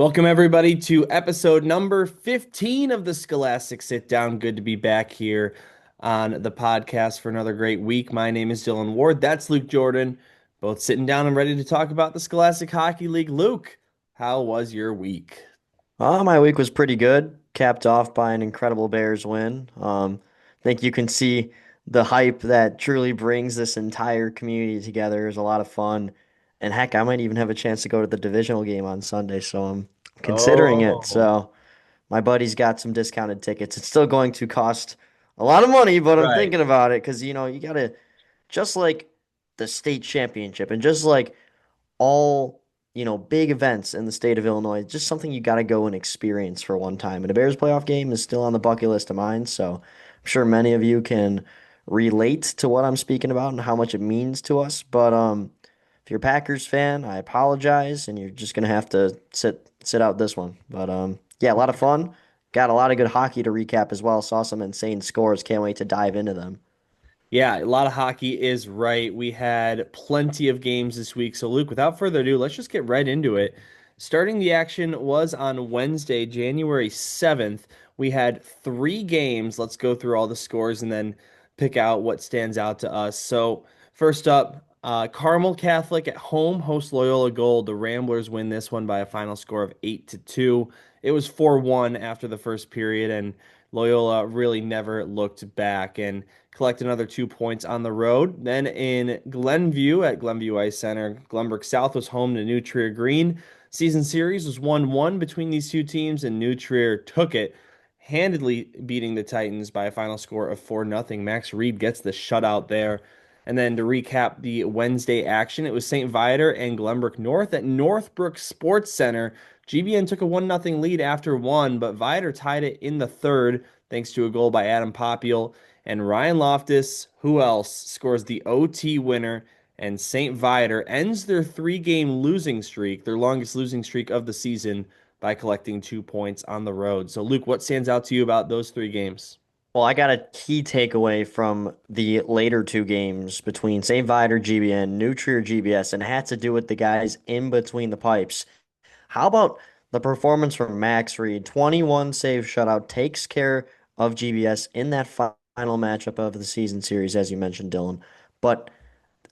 Welcome, everybody, to episode number 15 of the Scholastic Sit Down. Good to be back here on the podcast for another great week. My name is Dylan Ward. That's Luke Jordan, both sitting down and ready to talk about the Scholastic Hockey League. Luke, how was your week? My week was pretty good, capped off by an incredible Bears win. I think you can see the hype that truly brings this entire community together. It was a lot of fun. And heck, I might even have a chance to go to the divisional game on Sunday, so I'm considering it. Oh, So my buddy's got some discounted tickets. It's still going to cost a lot of money, but I'm right. thinking about it because, you gotta, just like the state championship and just like all, big events in the state of Illinois. Just something you got to go and experience for one time. And a Bears playoff game is still on the bucket list of mine, so I'm sure many of you can relate to what I'm speaking about and how much it means to us. But if you're a Packers fan, I apologize, and you're just gonna have to sit out this one. But yeah, a lot of fun. Got a lot of good hockey to recap as well. Saw some insane scores. Can't wait to dive into them. Yeah, a lot of hockey is right. We had plenty of games this week. So, Luke, without further ado, let's just get right into it. Starting the action was on Wednesday, January 7th. We had three games. Let's go through all the scores and then pick out what stands out to us. So, first up, Carmel Catholic at home hosts Loyola Gold. The Ramblers win this one by a final score of 8-2. It was 4-1 after the first period, and Loyola really never looked back and collect another 2 points on the road. Then in Glenview at Glenview Ice Center, Glenbrook South was home to New Trier Green. Season series was 1-1 between these two teams, and New Trier took it, handedly beating the Titans by a final score of 4-0. Max Reed gets the shutout there. And then to recap the Wednesday action, it was St. Viator and Glenbrook North at Northbrook Sports Center. GBN took a 1-0 lead after one, but Viator tied it in the third thanks to a goal by Adam Popiel. And Ryan Loftus, who else, scores the OT winner, and St. Viator ends their three-game losing streak, their longest losing streak of the season, by collecting 2 points on the road. So, Luke, what stands out to you about those three games? Well, I got a key takeaway from the later two games between St. Viator GBN, New Trier GBS, and it had to do with the guys in between the pipes. How about the performance from Max Reed? 21 save shutout takes care of GBS in that final matchup of the season series, as you mentioned, Dylan. But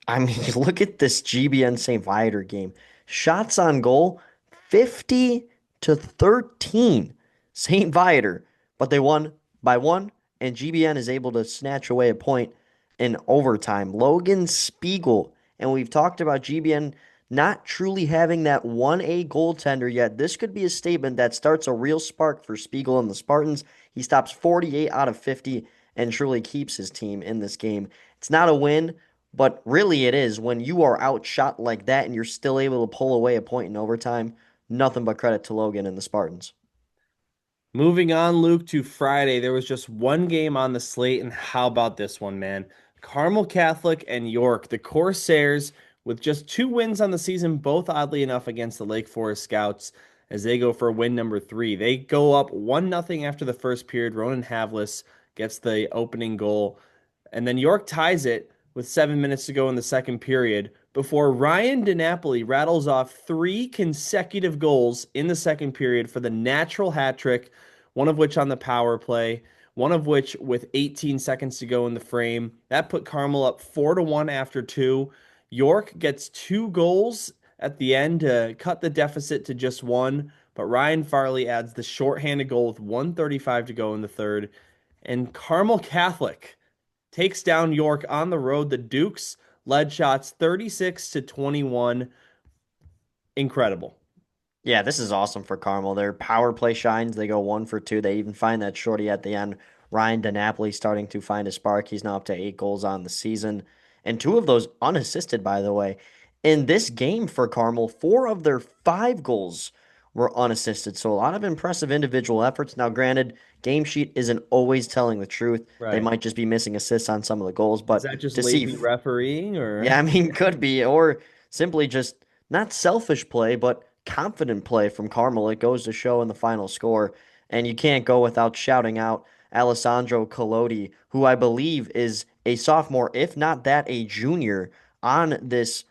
I mean, look at this GBN St. Viator game. Shots on goal, 50-13. St. Viator, but they won by one, and GBN is able to snatch away a point in overtime. Logan Spiegel, and we've talked about GBN not truly having that 1A goaltender yet. This could be a statement that starts a real spark for Spiegel and the Spartans. He stops 48 out of 50 and truly keeps his team in this game. It's not a win, but really it is when you are outshot like that and you're still able to pull away a point in overtime. Nothing but credit to Logan and the Spartans. Moving on, Luke, to Friday, there was just one game on the slate, and how about this one, man? Carmel Catholic and York, the Corsairs, with just two wins on the season, both oddly enough against the Lake Forest Scouts, as they go for win number three. They go up 1-0 after the first period. Ronan Havlis gets the opening goal, and then York ties it with 7 minutes to go in the second period before Ryan DiNapoli rattles off three consecutive goals in the second period for the natural hat trick, one of which on the power play, one of which with 18 seconds to go in the frame. That put Carmel up 4-1 after two. York gets two goals at the end to cut the deficit to just one, but Ryan Farley adds the shorthanded goal with 1:35 to go in the third. And Carmel Catholic takes down York on the road. The Dukes led shots 36-21. Incredible. Yeah, this is awesome for Carmel. Their power play shines. They go 1 for 2. They even find that shorty at the end. Ryan DiNapoli starting to find a spark. He's now up to 8 goals on the season, and two of those unassisted, by the way. In this game for Carmel, four of their 5 goals were unassisted. So a lot of impressive individual efforts. Now, granted, game sheet isn't always telling the truth. They Right. might just be missing assists on some of the goals, Is but that just to see lazy refereeing or? yeah, I mean, could be, or simply just not selfish play, but confident play from Carmel. It goes to show in the final score. And you can't go without shouting out Alessandro Collodi, who I believe is a sophomore, if not that, a junior on this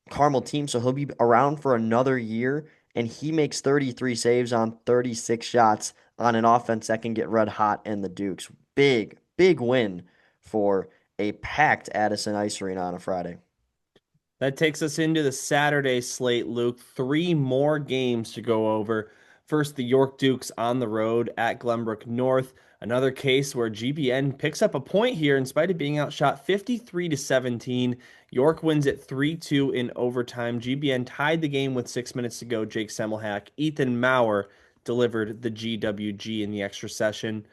Carmel team. So he'll be around for another year. and he makes 33 saves on 36 shots on an offense that can get red hot in the Dukes. Big, big win for a packed Addison Ice Arena on a Friday. That takes us into the Saturday slate, Luke. Three more games to go over. First, the York Dukes on the road at Glenbrook North. Another case where GBN picks up a point here in spite of being outshot 53 to 17. York wins it 3-2 in overtime. GBN tied the game with 6 minutes to go. Jake Semmelhack, Ethan Maurer delivered the GWG in the extra session.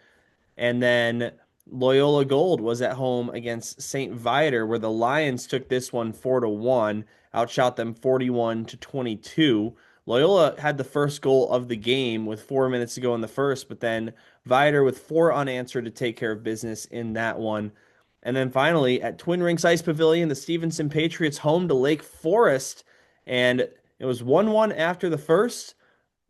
And then Loyola Gold was at home against St. Viator, where the Lions took this one 4-1, outshot them 41 to 22. Loyola had the first goal of the game with 4 minutes to go in the first, but then Viator with four unanswered to take care of business in that one. And then finally at Twin Rinks Ice Pavilion, the Stevenson Patriots home to Lake Forest, and it was 1-1 after the first.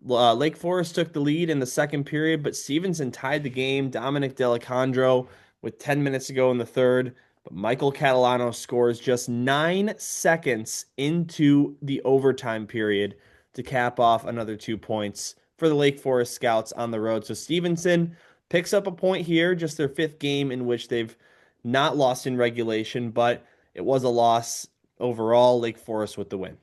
Lake Forest took the lead in the second period, but Stevenson tied the game. Dominic D'Alessandro with 10 minutes to go in the third. But Michael Catalano scores just 9 seconds into the overtime period to cap off another 2 points for the Lake Forest Scouts on the road. So Stevenson picks up a point here, just their fifth game in which they've not lost in regulation, but it was a loss overall. Lake Forest with the win.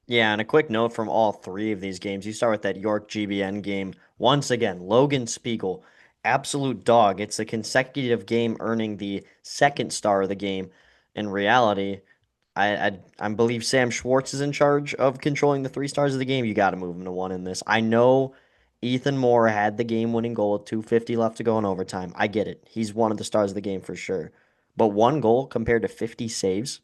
Yeah, and a quick note from all three of these games. You start with that York GBN game. Once again, Logan Spiegel, absolute dog. It's a consecutive game earning the second star of the game. In reality, I believe Sam Schwartz is in charge of controlling the 3 stars of the game. You got to move him to one in this. I know Ethan Moore had the game-winning goal with 2:50 left to go in overtime. I get it. He's one of the stars of the game for sure. But one goal compared to 50 saves,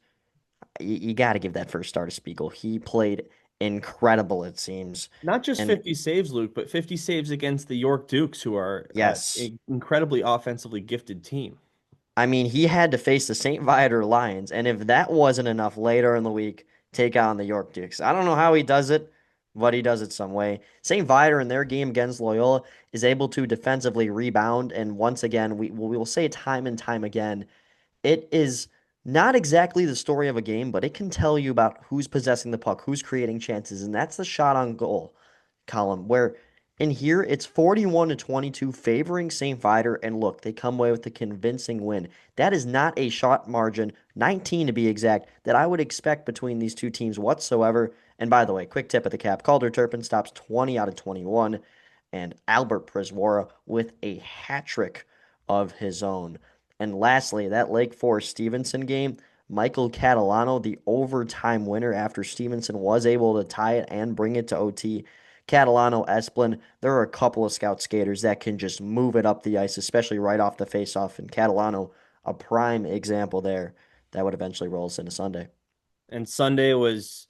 you got to give that first star to Spiegel. He played incredible, it seems. Not just And 50 saves, Luke, but 50 saves against the York Dukes, who are yes, an incredibly offensively gifted team. I mean, he had to face the St. Viator Lions, and if that wasn't enough later in the week, take on the York Dukes. I don't know how he does it, but he does it some way. St. Viator in their game against Loyola is able to defensively rebound, and once again, we will say time and time again, it is not exactly the story of a game, but it can tell you about who's possessing the puck, who's creating chances, and that's the shot on goal column where in here it's 41 to 22 favoring St. Viator, and look, they come away with a convincing win. That is not a shot margin, 19 to be exact, that I would expect between these two teams whatsoever. And by the way, quick tip of the cap, Calder Turpin stops 20 out of 21, and Albert Priswara with a hat trick of his own. And lastly, that Lake Forest Stevenson game, Michael Catalano, the overtime winner after Stevenson was able to tie it and bring it to OT. Catalano, Esplin, there are a couple of scout skaters that can just move it up the ice, especially right off the faceoff. And Catalano, a prime example there that would eventually roll us into Sunday. And Sunday was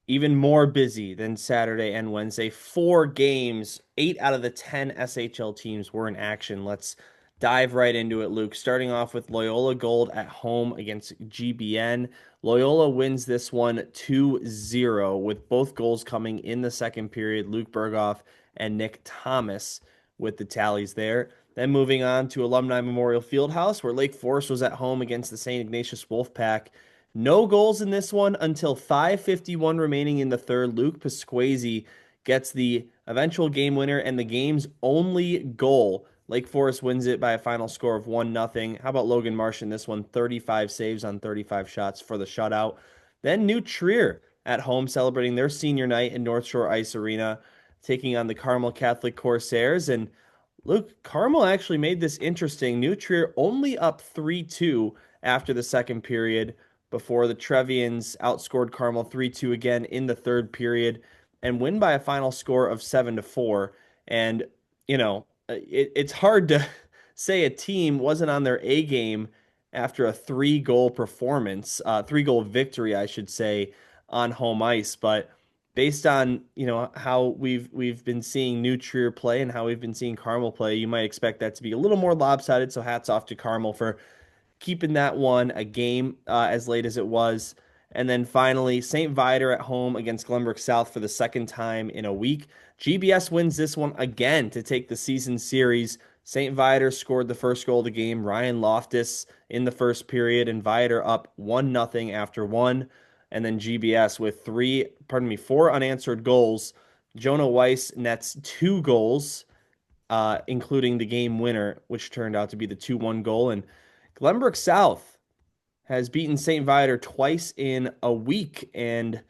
even more busy than Saturday and Wednesday. Four games, 8 out of the 10 SHL teams were in action. Let's dive right into it, Luke. Starting off with Loyola Gold at home against GBN. Loyola wins this one 2-0 with both goals coming in the second period. Luke Berghoff and Nick Thomas with the tallies there. Then moving on to Alumni Memorial Fieldhouse, where Lake Forest was at home against the St. Ignatius Wolfpack. No goals in this one until 5:51 remaining in the third. Luke Pasquazi gets the eventual game winner and the game's only goal. Lake Forest wins it by a final score of 1-0. How about Logan Marsh in this one? 35 saves on 35 shots for the shutout. Then New Trier at home celebrating their senior night in North Shore Ice Arena, taking on the Carmel Catholic Corsairs. And Luke, Carmel actually made this interesting. New Trier only up 3-2 after the second period before the Trevians outscored Carmel 3-2 again in the third period and win by a final score of 7-4. And, it's hard to say a team wasn't on their A game after a three-goal performance, three-goal victory, I should say, on home ice. But based on, how we've been seeing New Trier play and how we've been seeing Carmel play, you might expect that to be a little more lopsided. So hats off to Carmel for keeping that one a game as late as it was. And then finally, St. Viator at home against Glenbrook South for the second time in a week. GBS wins this one again to take the season series. St. Viator scored the first goal of the game, Ryan Loftus in the first period, and Viator up 1-0 after one. And then GBS with four unanswered goals. Jonah Weiss nets 2 goals, including the game winner, which turned out to be the 2-1 goal. And Glenbrook South has beaten St. Viator twice in a week. And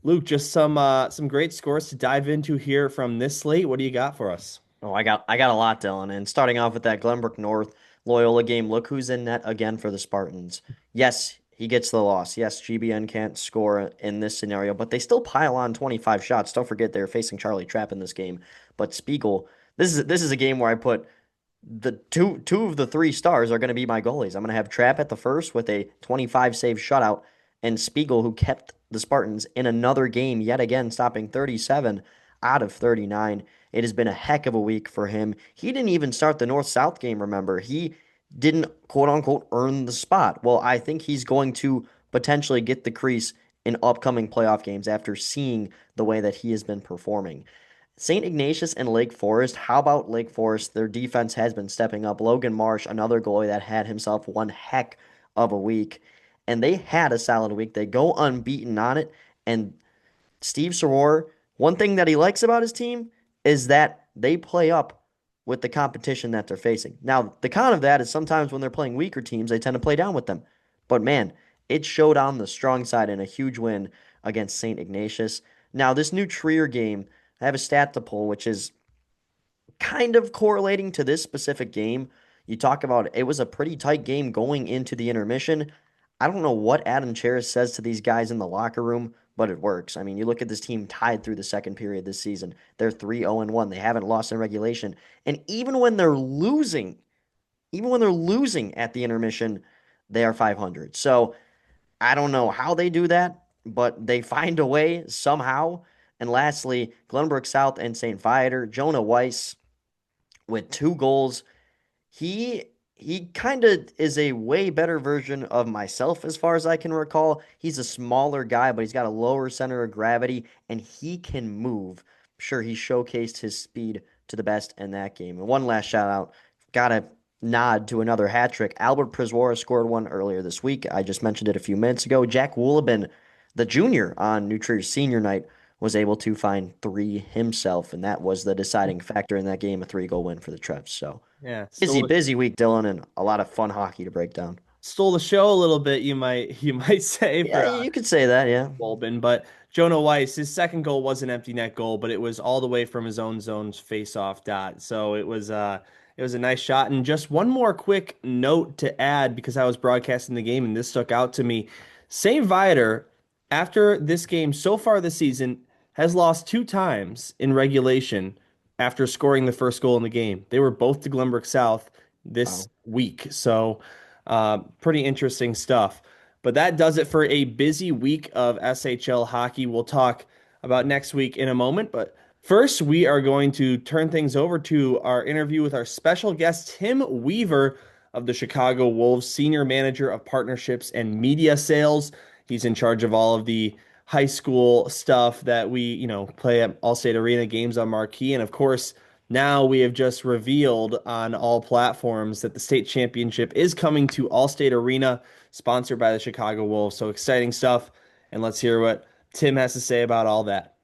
Luke, just some great scores to dive into here from this slate. What do you got for us? Oh, I got a lot, Dylan. And starting off with that Glenbrook North Loyola game, look who's in net again for the Spartans. Yes, he gets the loss. Yes, GBN can't score in this scenario, but they still pile on 25 shots. Don't forget they're facing Charlie Trapp in this game. But Spiegel, this is a game where I put the two of the three stars are going to be my goalies. I'm going to have Trapp at the first with a 25 save shutout, and Spiegel, who kept the Spartans in another game yet again, stopping 37 out of 39. It has been a heck of a week for him. He didn't even start the North South game, remember. He didn't quote unquote earn the spot. Well, I think he's going to potentially get the crease in upcoming playoff games after seeing the way that he has been performing. St. Ignatius and Lake Forest. How about Lake Forest? Their defense has been stepping up. Logan Marsh, another goalie that had himself one heck of a week. And they had a solid week. They go unbeaten on it. And Steve Soror, one thing that he likes about his team is that they play up with the competition that they're facing. Now, the con of that is sometimes when they're playing weaker teams, they tend to play down with them. But man, it showed on the strong side in a huge win against St. Ignatius. Now, this new Trier game, I have a stat to pull, which is kind of correlating to this specific game. You talk about it was a pretty tight game going into the intermission. I don't know what Adam Cheris says to these guys in the locker room, but it works. I mean, you look at this team tied through the second period this season. They're 3-0-1. They haven't lost in regulation. And even when they're losing at the intermission, they are 500. So I don't know how they do that, but they find a way somehow. And lastly, Glenbrook South and St. Viator, Jonah Weiss with 2 goals. He kind of is a way better version of myself as far as I can recall. He's a smaller guy, but he's got a lower center of gravity and he can move. Sure, he showcased his speed to the best in that game. And one last shout out, got to nod to another hat trick. Albert Prizwara scored one earlier this week. I just mentioned it a few minutes ago. Jack Woolabin, the junior on New Trier's senior night, was able to find three himself, and that was the deciding factor in that game, a 3-goal win for the Trevs. So Yeah, busy, busy week, Dylan, and a lot of fun hockey to break down. stole the show a little bit, you might say Yeah, for you could say that, yeah. Wolben, but Jonah Weiss, his second goal was an empty net goal, but it was all the way from his own zone's face-off dot. So it was a nice shot. And just one more quick note to add because I was broadcasting the game and this stuck out to me. St. Viator, after this game so far this season, has lost 2 times in regulation after scoring the first goal in the game. They were both to Glenbrook South this Wow. week. So pretty interesting stuff. But that does it for a busy week of SHL hockey. We'll talk about next week in a moment. But first, we are going to turn things over to our interview with our special guest, Tim Weaver of the Chicago Wolves, Senior Manager of Partnerships and Media Sales. He's in charge of all of the high school stuff that we, play at Allstate Arena, games on Marquee. And of course, now we have just revealed on all platforms that the state championship is coming to Allstate Arena, sponsored by the Chicago Wolves. So exciting stuff. And let's hear what Tim has to say about all that.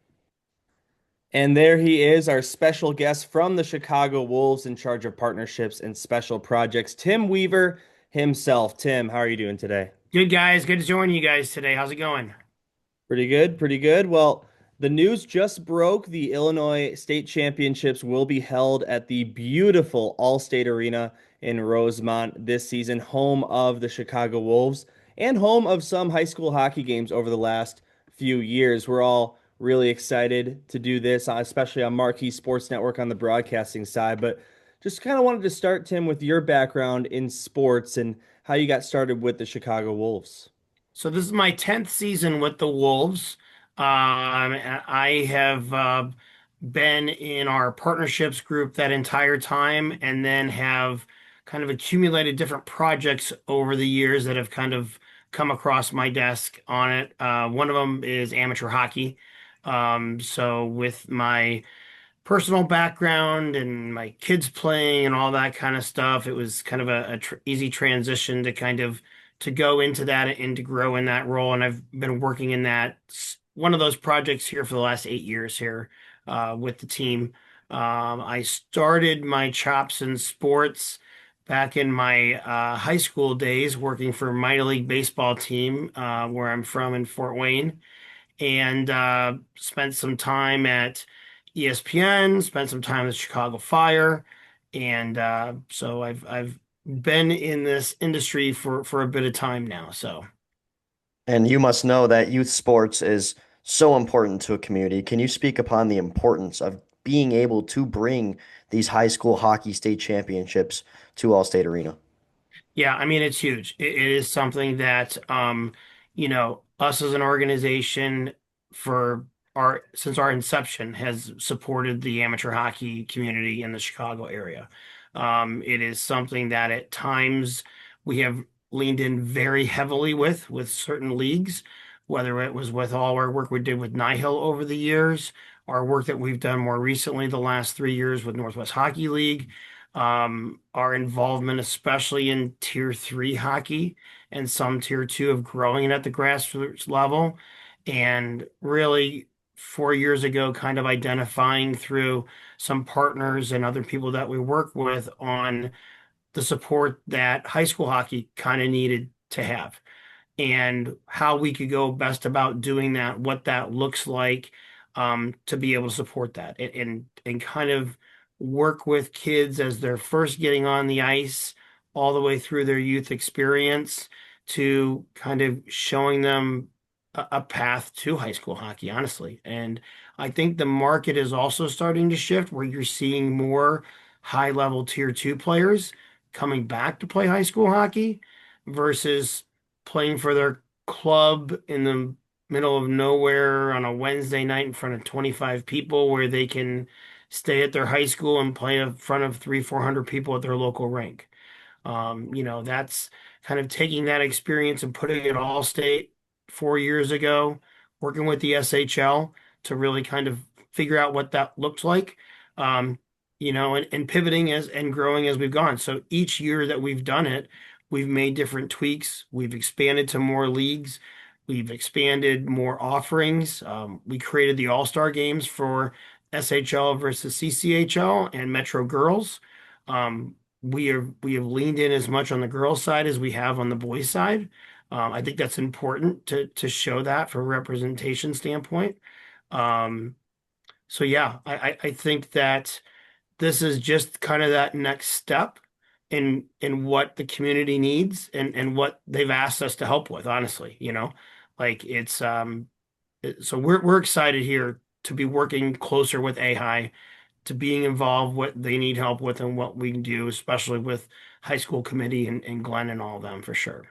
And there he is, our special guest from the Chicago Wolves in charge of partnerships and special projects, Tim Weaver himself. Tim, how are you doing today? Good guys, good to join you guys today. How's it going? Pretty good, pretty good. Well, the news just broke. The Illinois State Championships will be held at the beautiful Allstate Arena in Rosemont this season, home of the Chicago Wolves and home of some high school hockey games over the last few years. We're all really excited to do this, especially on Marquee Sports Network on the broadcasting side. But just kind of wanted to start, Tim, with your background in sports and how you got started with the Chicago Wolves. So this is my 10th season with the Wolves. And I have been in our partnerships group that entire time and then have kind of accumulated different projects over the years that have kind of come across my desk on it. One of them is amateur hockey. So with my personal background and my kids playing and all that kind of stuff, it was kind of a easy transition to kind of to go into that and to grow in that role. And I've been working in that one of those projects here for the last 8 years here. with the team. I started my chops in sports back in my high school days, working for a minor league baseball team where I'm from in Fort Wayne, and spent some time at ESPN, spent some time at Chicago Fire, and so I've been in this industry for a bit of time now. So And you must know that youth sports is so important to a community. Can you speak upon the importance of being able to bring these high school hockey state championships to Allstate Arena? yeah, I mean it's huge. It is something that us as an organization for our since our inception has supported the amateur hockey community in the Chicago area. It is something that at times we have leaned in very heavily with certain leagues, whether it was with all our work we did with Nihil over the years, our work that we've done more recently the last 3 years with Northwest Hockey League, our involvement, especially in Tier 3 hockey and some Tier 2 of growing it at the grassroots level. And really, 4 years ago, kind of identifying through some partners and other people that we work with on the support that high school hockey kind of needed to have and how we could go best about doing that, what that looks like, to be able to support that and kind of work with kids as they're first getting on the ice all the way through their youth experience to kind of showing them a path to high school hockey, honestly. And I think the market is also starting to shift where you're seeing more high level tier two players coming back to play high school hockey versus playing for their club in the middle of nowhere on a Wednesday night in front of 25 people where they can stay at their high school and play in front of 400 people at their local rink. That's kind of taking that experience and putting it all state 4 years ago, working with the SHL to really kind of figure out what that looks like. And pivoting as and growing as we've gone. So each year that we've done it, we've made different tweaks. We've expanded to more leagues. We've expanded more offerings. We created the All-Star games for SHL versus CCHL and Metro Girls. We have leaned in as much on the girls' side as we have on the boys' side. I think that's important to show that from a representation standpoint. Um, so yeah, I think that this is just kind of that next step in what the community needs and what they've asked us to help with, honestly, like so we're excited here to be working closer with AHI, to being involved what they need help with and what we can do, especially with high school committee and Glenn and all of them for sure.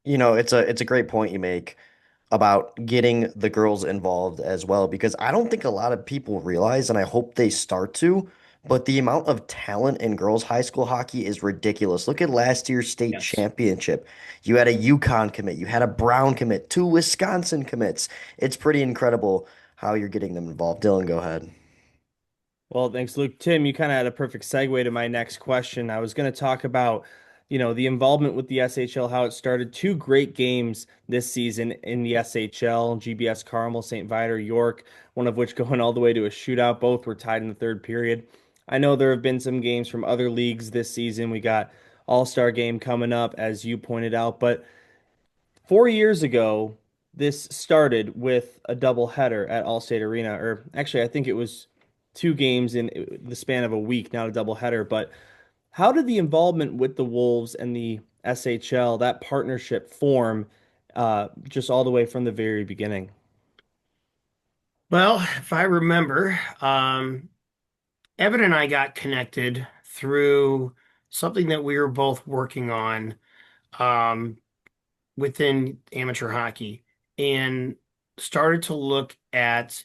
It's a great point you make about getting the girls involved as well, because I don't think a lot of people realize, and I hope they start to, but the amount of talent in girls high school hockey is ridiculous. Look at last year's state Yes. championship. You had a Yukon commit, you had a Brown commit, two Wisconsin commits. It's pretty incredible how you're getting them involved. Dylan, go ahead. Well, thanks, Luke. Tim, you kind of had a perfect segue to my next question. I was going to talk about, the involvement with the SHL, how it started. Two great games this season in the SHL, GBS Carmel, St. Viator, York, one of which going all the way to a shootout. Both were tied in the third period. I know there have been some games from other leagues this season. We got All-Star game coming up, as you pointed out, but 4 years ago, this started with a doubleheader at Allstate Arena, or actually, I think it was two games in the span of a week, not a doubleheader. But how did the involvement with the Wolves and the SHL, that partnership form, just all the way from the very beginning? Well, if I remember, Evan and I got connected through something that we were both working on um, within amateur hockey and started to look at,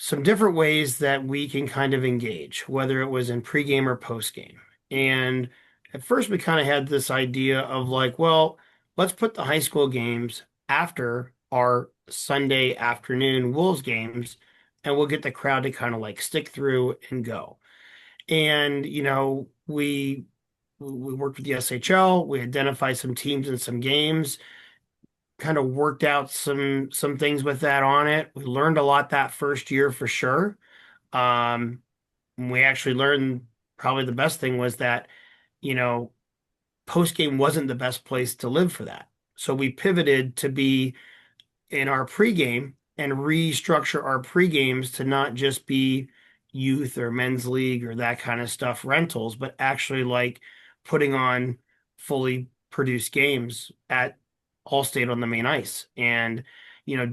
some different ways that we can kind of engage, whether it was in pregame or postgame. And at first, we kind of had this idea of like, well, let's put the high school games after our Sunday afternoon Wolves games, and we'll get the crowd to kind of like stick through and go. And, we worked with the SHL, we identified some teams and some games, kind of worked out some things with that on it. We learned a lot that first year for sure. Um, we actually learned probably the best thing was that, you know, post game wasn't the best place to live for that. So we pivoted to be in our pregame and restructure our pregames to not just be youth or men's league or that kind of stuff rentals, but actually like putting on fully produced games at Allstate on the main ice and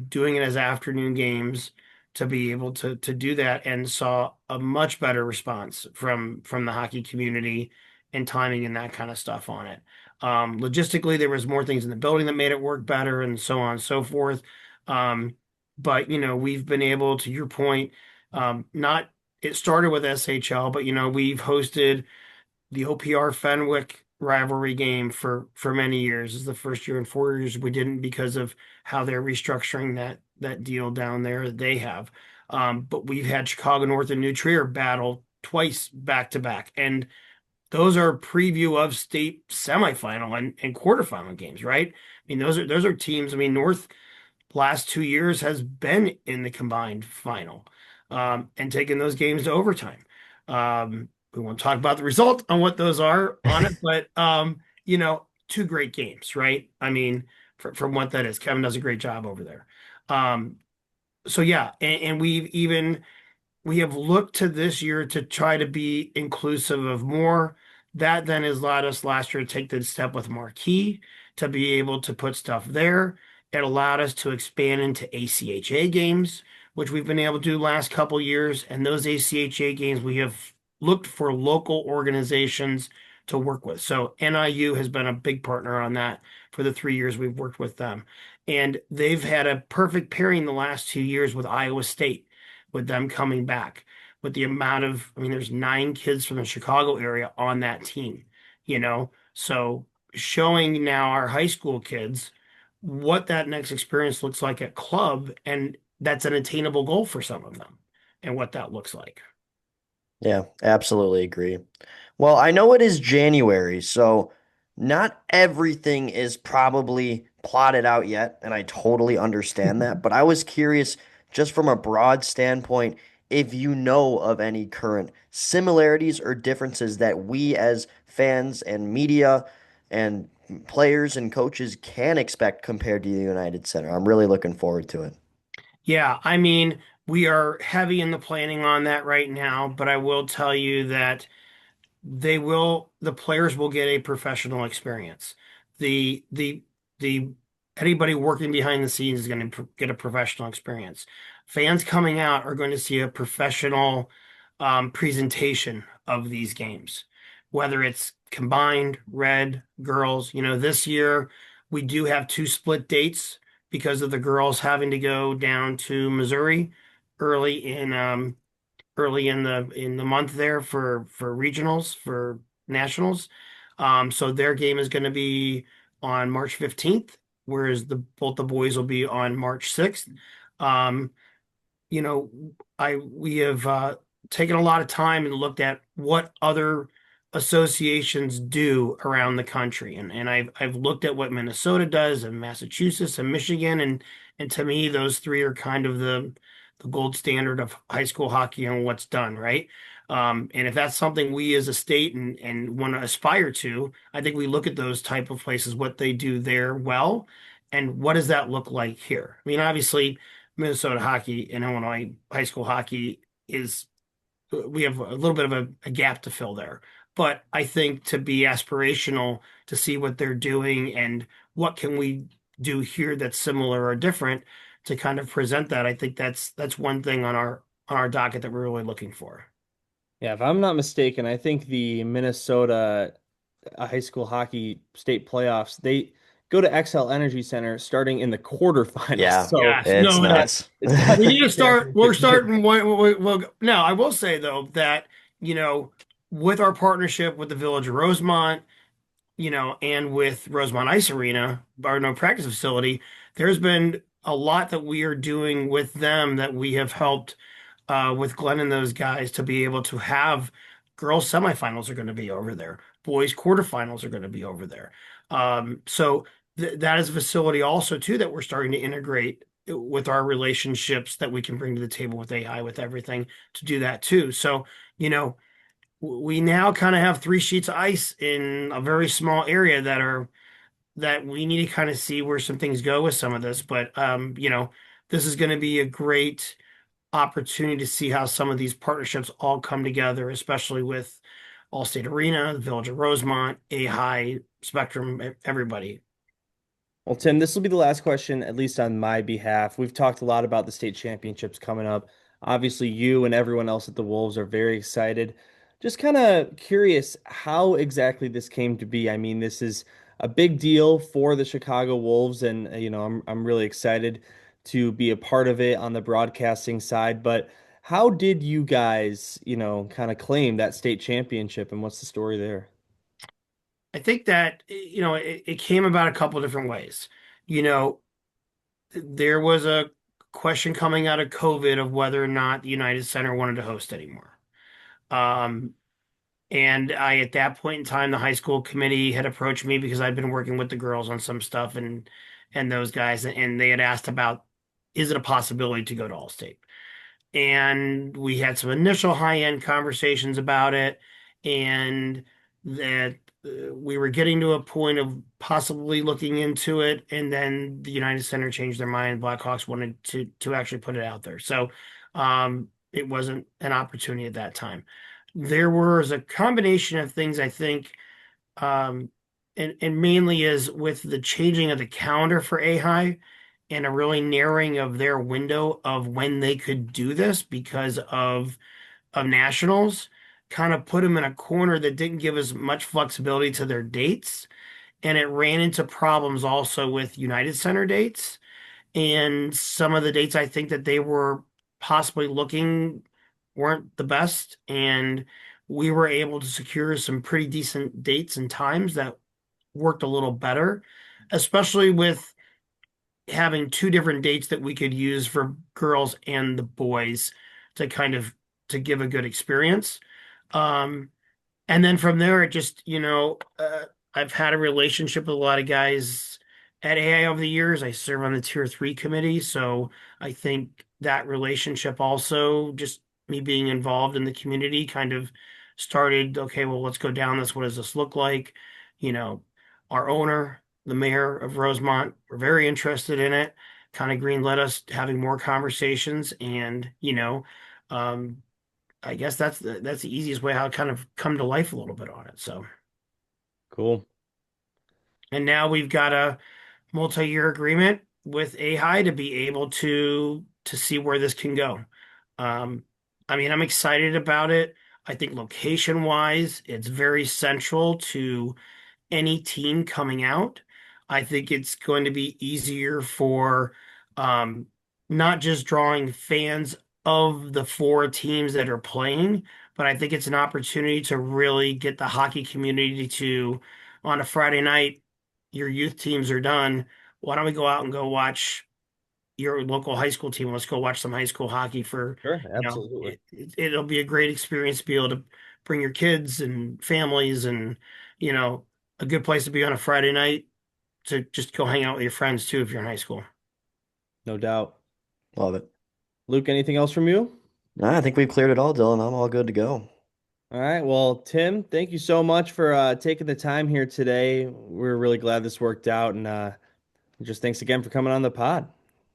doing it as afternoon games to be able to do that and saw a much better response from the hockey community and timing and that kind of stuff on it. Logistically, there was more things in the building that made it work better and so on and so forth. Um, but we've been able, to your point, not it started with SHL, but we've hosted the OPR Fenwick rivalry game for many years. This is the first year in 4 years we didn't because of how they're restructuring that deal down there that they have. But we've had Chicago North and New Trier battle twice back to back, and those are preview of state semifinal and quarterfinal games, right? I mean, those are teams. I mean, North last 2 years has been in the combined final and taken those games to overtime. We won't talk about the result on what those are on it, but two great games, right? I mean, from what that is, Kevin does a great job over there. Um, so yeah, and we have looked to this year to try to be inclusive of more. That then has allowed us last year to take the step with Marquee to be able to put stuff there. It allowed us to expand into ACHA games, which we've been able to do last couple years. And those ACHA games, we have looked for local organizations to work with. So NIU has been a big partner on that for the 3 years we've worked with them. And they've had a perfect pairing the last 2 years with Iowa State, with them coming back, with the amount of, I mean, there's 9 kids from the Chicago area on that team, So showing now our high school kids what that next experience looks like at club, and that's an attainable goal for some of them and what that looks like. Yeah, absolutely agree. Well, I know it is January, so not everything is probably plotted out yet, and I totally understand that. But I was curious, just from a broad standpoint, if you know of any current similarities or differences that we as fans and media and players and coaches can expect compared to the United Center. I'm really looking forward to it. Yeah, I mean, we are heavy in the planning on that right now, but I will tell you that the players will get a professional experience. The anybody working behind the scenes is going to get a professional experience. Fans coming out are going to see a professional presentation of these games, whether it's combined, red, girls. This year we do have two split dates because of the girls having to go down to Missouri early in early in the month there for regionals, for nationals. So their game is going to be on March 15th, whereas both the boys will be on March 6th. Um, you know, we have taken a lot of time and looked at what other associations do around the country, and I've looked at what Minnesota does and Massachusetts and Michigan, and to me those three are kind of the gold standard of high school hockey and what's done, right? And if that's something we as a state and want to aspire to, I think we look at those type of places, what they do there well, and what does that look like here? I mean, obviously, Minnesota hockey and Illinois high school hockey is we have a little bit of a gap to fill there. But I think to be aspirational to see what they're doing and what can we do here that's similar or different to kind of present that, I think that's one thing on our docket that we're really looking for. Yeah, if I'm not mistaken, I think the Minnesota high school hockey state playoffs, they go to XL Energy Center starting in the quarterfinals. Yeah, So Yes, it's no, nuts. it's got we to need be to start. We're fair. starting. Well, now I will say though that you know with our partnership with the Village of Rosemont, and with Rosemont Ice Arena, our no practice facility, there's been a lot that we are doing with them that we have helped with Glenn and those guys to be able to have girls semifinals are going to be over there. Boys quarterfinals are going to be over there. So th that is a facility also too that we're starting to integrate with our relationships that we can bring to the table with AI with everything to do that too. So, you know, we now kind of have three sheets of ice in a very small area that we need to kind of see where some things go with some of this. But this is going to be a great opportunity to see how some of these partnerships all come together, especially with Allstate Arena, the Village of Rosemont, A High, Spectrum, everybody. Well, Tim, this will be the last question, at least on my behalf. We've talked a lot about the state championships coming up. Obviously, you and everyone else at the Wolves are very excited. Just kind of curious how exactly this came to be. I mean, this is a big deal for the Chicago Wolves, and I'm really excited to be a part of it on the broadcasting side. But how did you guys, kind of claim that state championship, and what's the story there? I think that it came about a couple different ways. You know, there was a question coming out of COVID of whether or not the United Center wanted to host anymore. Um, and at that point in time, the high school committee had approached me because I'd been working with the girls on some stuff and those guys, and they had asked about, is it a possibility to go to Allstate? And we had some initial high-end conversations about it, and that we were getting to a point of possibly looking into it, and then the United Center changed their mind. Blackhawks wanted to actually put it out there, so it wasn't an opportunity at that time. There was a combination of things, I think, um, and mainly is with the changing of the calendar for AHI and a really narrowing of their window of when they could do this because of nationals, kind of put them in a corner that didn't give as much flexibility to their dates. And it ran into problems also with United Center dates. And some of the dates I think that they were possibly looking weren't the best. And we were able to secure some pretty decent dates and times that worked a little better, especially with having two different dates that we could use for girls and the boys to kind of to give a good experience. Um, and then from there, it just, I've had a relationship with a lot of guys at AI over the years. I serve on the tier three committee. So I think that relationship also, just me being involved in the community, kind of started, okay, well, let's go down this. What does this look like? You know, our owner, the mayor of Rosemont, were very interested in it, kind of greenlit us having more conversations. And, um, I guess that's the easiest way how it kind of come to life a little bit on it. So, Cool. and now we've got a multi-year agreement with AHI to be able to see where this can go. Um, I mean, I'm excited about it. I think location wise, it's very central to any team coming out. I think it's going to be easier for um, not just drawing fans of the four teams that are playing, but I think it's an opportunity to really get the hockey community to, on a Friday night, your youth teams are done. Why don't we go out and go watch your local high school team? Let's go watch some high school hockey for, Sure, absolutely. it'll be a great experience to be able to bring your kids and families and, you know, a good place to be on a Friday night to just go hang out with your friends too if you're in high school. No doubt. Love it. Luke, anything else from you? No, I think we've cleared it all, Dylan. I'm all good to go. All right. Well, Tim, thank you so much for taking the time here today. We're really glad this worked out, and just thanks again for coming on the pod.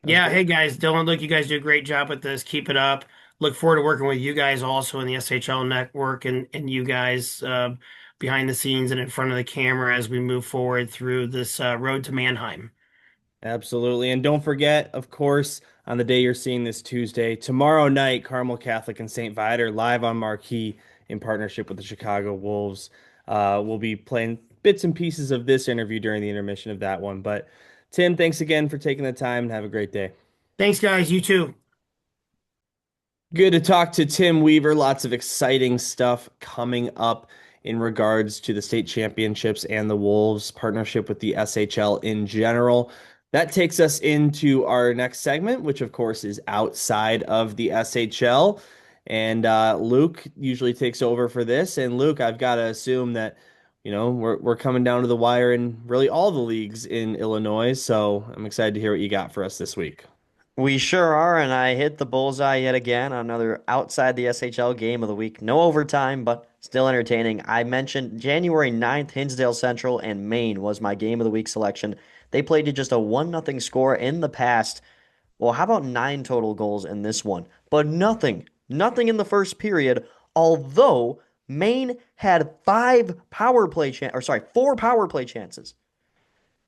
That was Yeah, great. hey guys, Dylan, look, you guys do a great job with this. Keep it up. Look forward to working with you guys also in the SHL network and you guys behind the scenes and in front of the camera as we move forward through this road to Mannheim. Absolutely. And don't forget, of course, on the day you're seeing this Tuesday, tomorrow night, Carmel Catholic and St. Viator live on Marquee in partnership with the Chicago Wolves. We'll be playing bits and pieces of this interview during the intermission of that one. But Tim, thanks again for taking the time and have a great day. Thanks, guys. You too. Good to talk to Tim Weaver. Lots of exciting stuff coming up in regards to the state championships and the Wolves partnership with the SHL in general. That takes us into our next segment, which of course is outside of the SHL. And Luke usually takes over for this. And Luke, I've got to assume that we're coming down to the wire in really all the leagues in Illinois. So I'm excited to hear what you got for us this week. We sure are, and I hit the bullseye yet again on another outside the SHL game of the week. No overtime, but still entertaining. I mentioned January 9th, Hinsdale Central and Maine was my game of the week selection. They played to just a 1-0 score in the past. Well, how about 9 total goals in this one? But nothing in the first period, although Maine had 4 power play chances,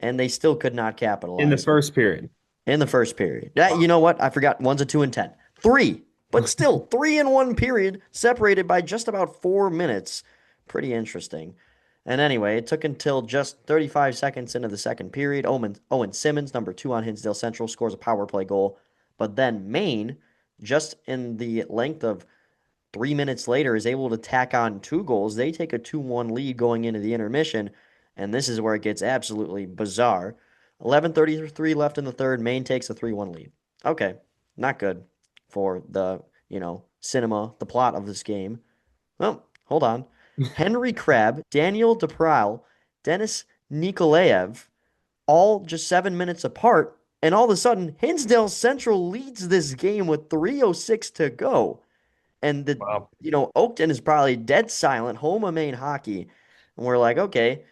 and they still could not In the capitalize first period. in the first period. Yeah, you know what? I forgot. One's a 2 and 10. Three, but still 3 in 1 period, separated by just about 4 minutes. Pretty interesting. And anyway, it took until just 35 seconds into the second period. Owen Simmons, number 2 on Hinsdale Central, scores a power play goal. But then Maine, just in the length of 3 minutes later, is able to tack on 2 goals. They take a 2-1 lead going into the intermission, and this is where it gets absolutely bizarre. 11:33 left in the third. Maine takes a 3-1 lead. Okay, not good for the, cinema, the plot of this game. Well, hold on. Henry Crabb, Daniel DePryle, Dennis Nikolaev, all just 7 minutes apart, and all of a sudden, Hinsdale Central leads this game with 3:06 to go. And Wow. Oakton is probably dead silent, home of Maine hockey. And we're like, okay,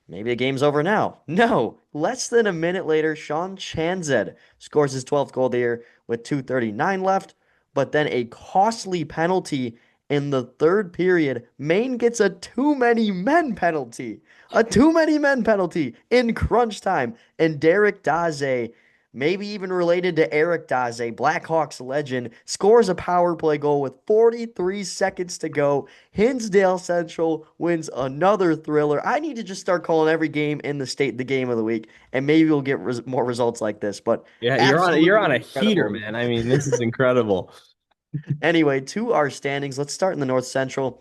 maybe the game's over now. No, less than a minute later, Sean Chanzed scores his 12th goal of the year with 2:39 left, but then a costly penalty in the third period. Maine gets a too many men penalty. A too many men penalty in crunch time. And Derek Daze, maybe even related to Eric Daze, Blackhawks legend, scores a power play goal with 43 seconds to go. Hinsdale Central wins another thriller. I need to just start calling every game in the state the game of the week, and maybe we'll get more results like this. But Yeah, you're on absolutely a heater, incredible. man. I mean, this is incredible. Anyway, to our standings. Let's start in the North Central.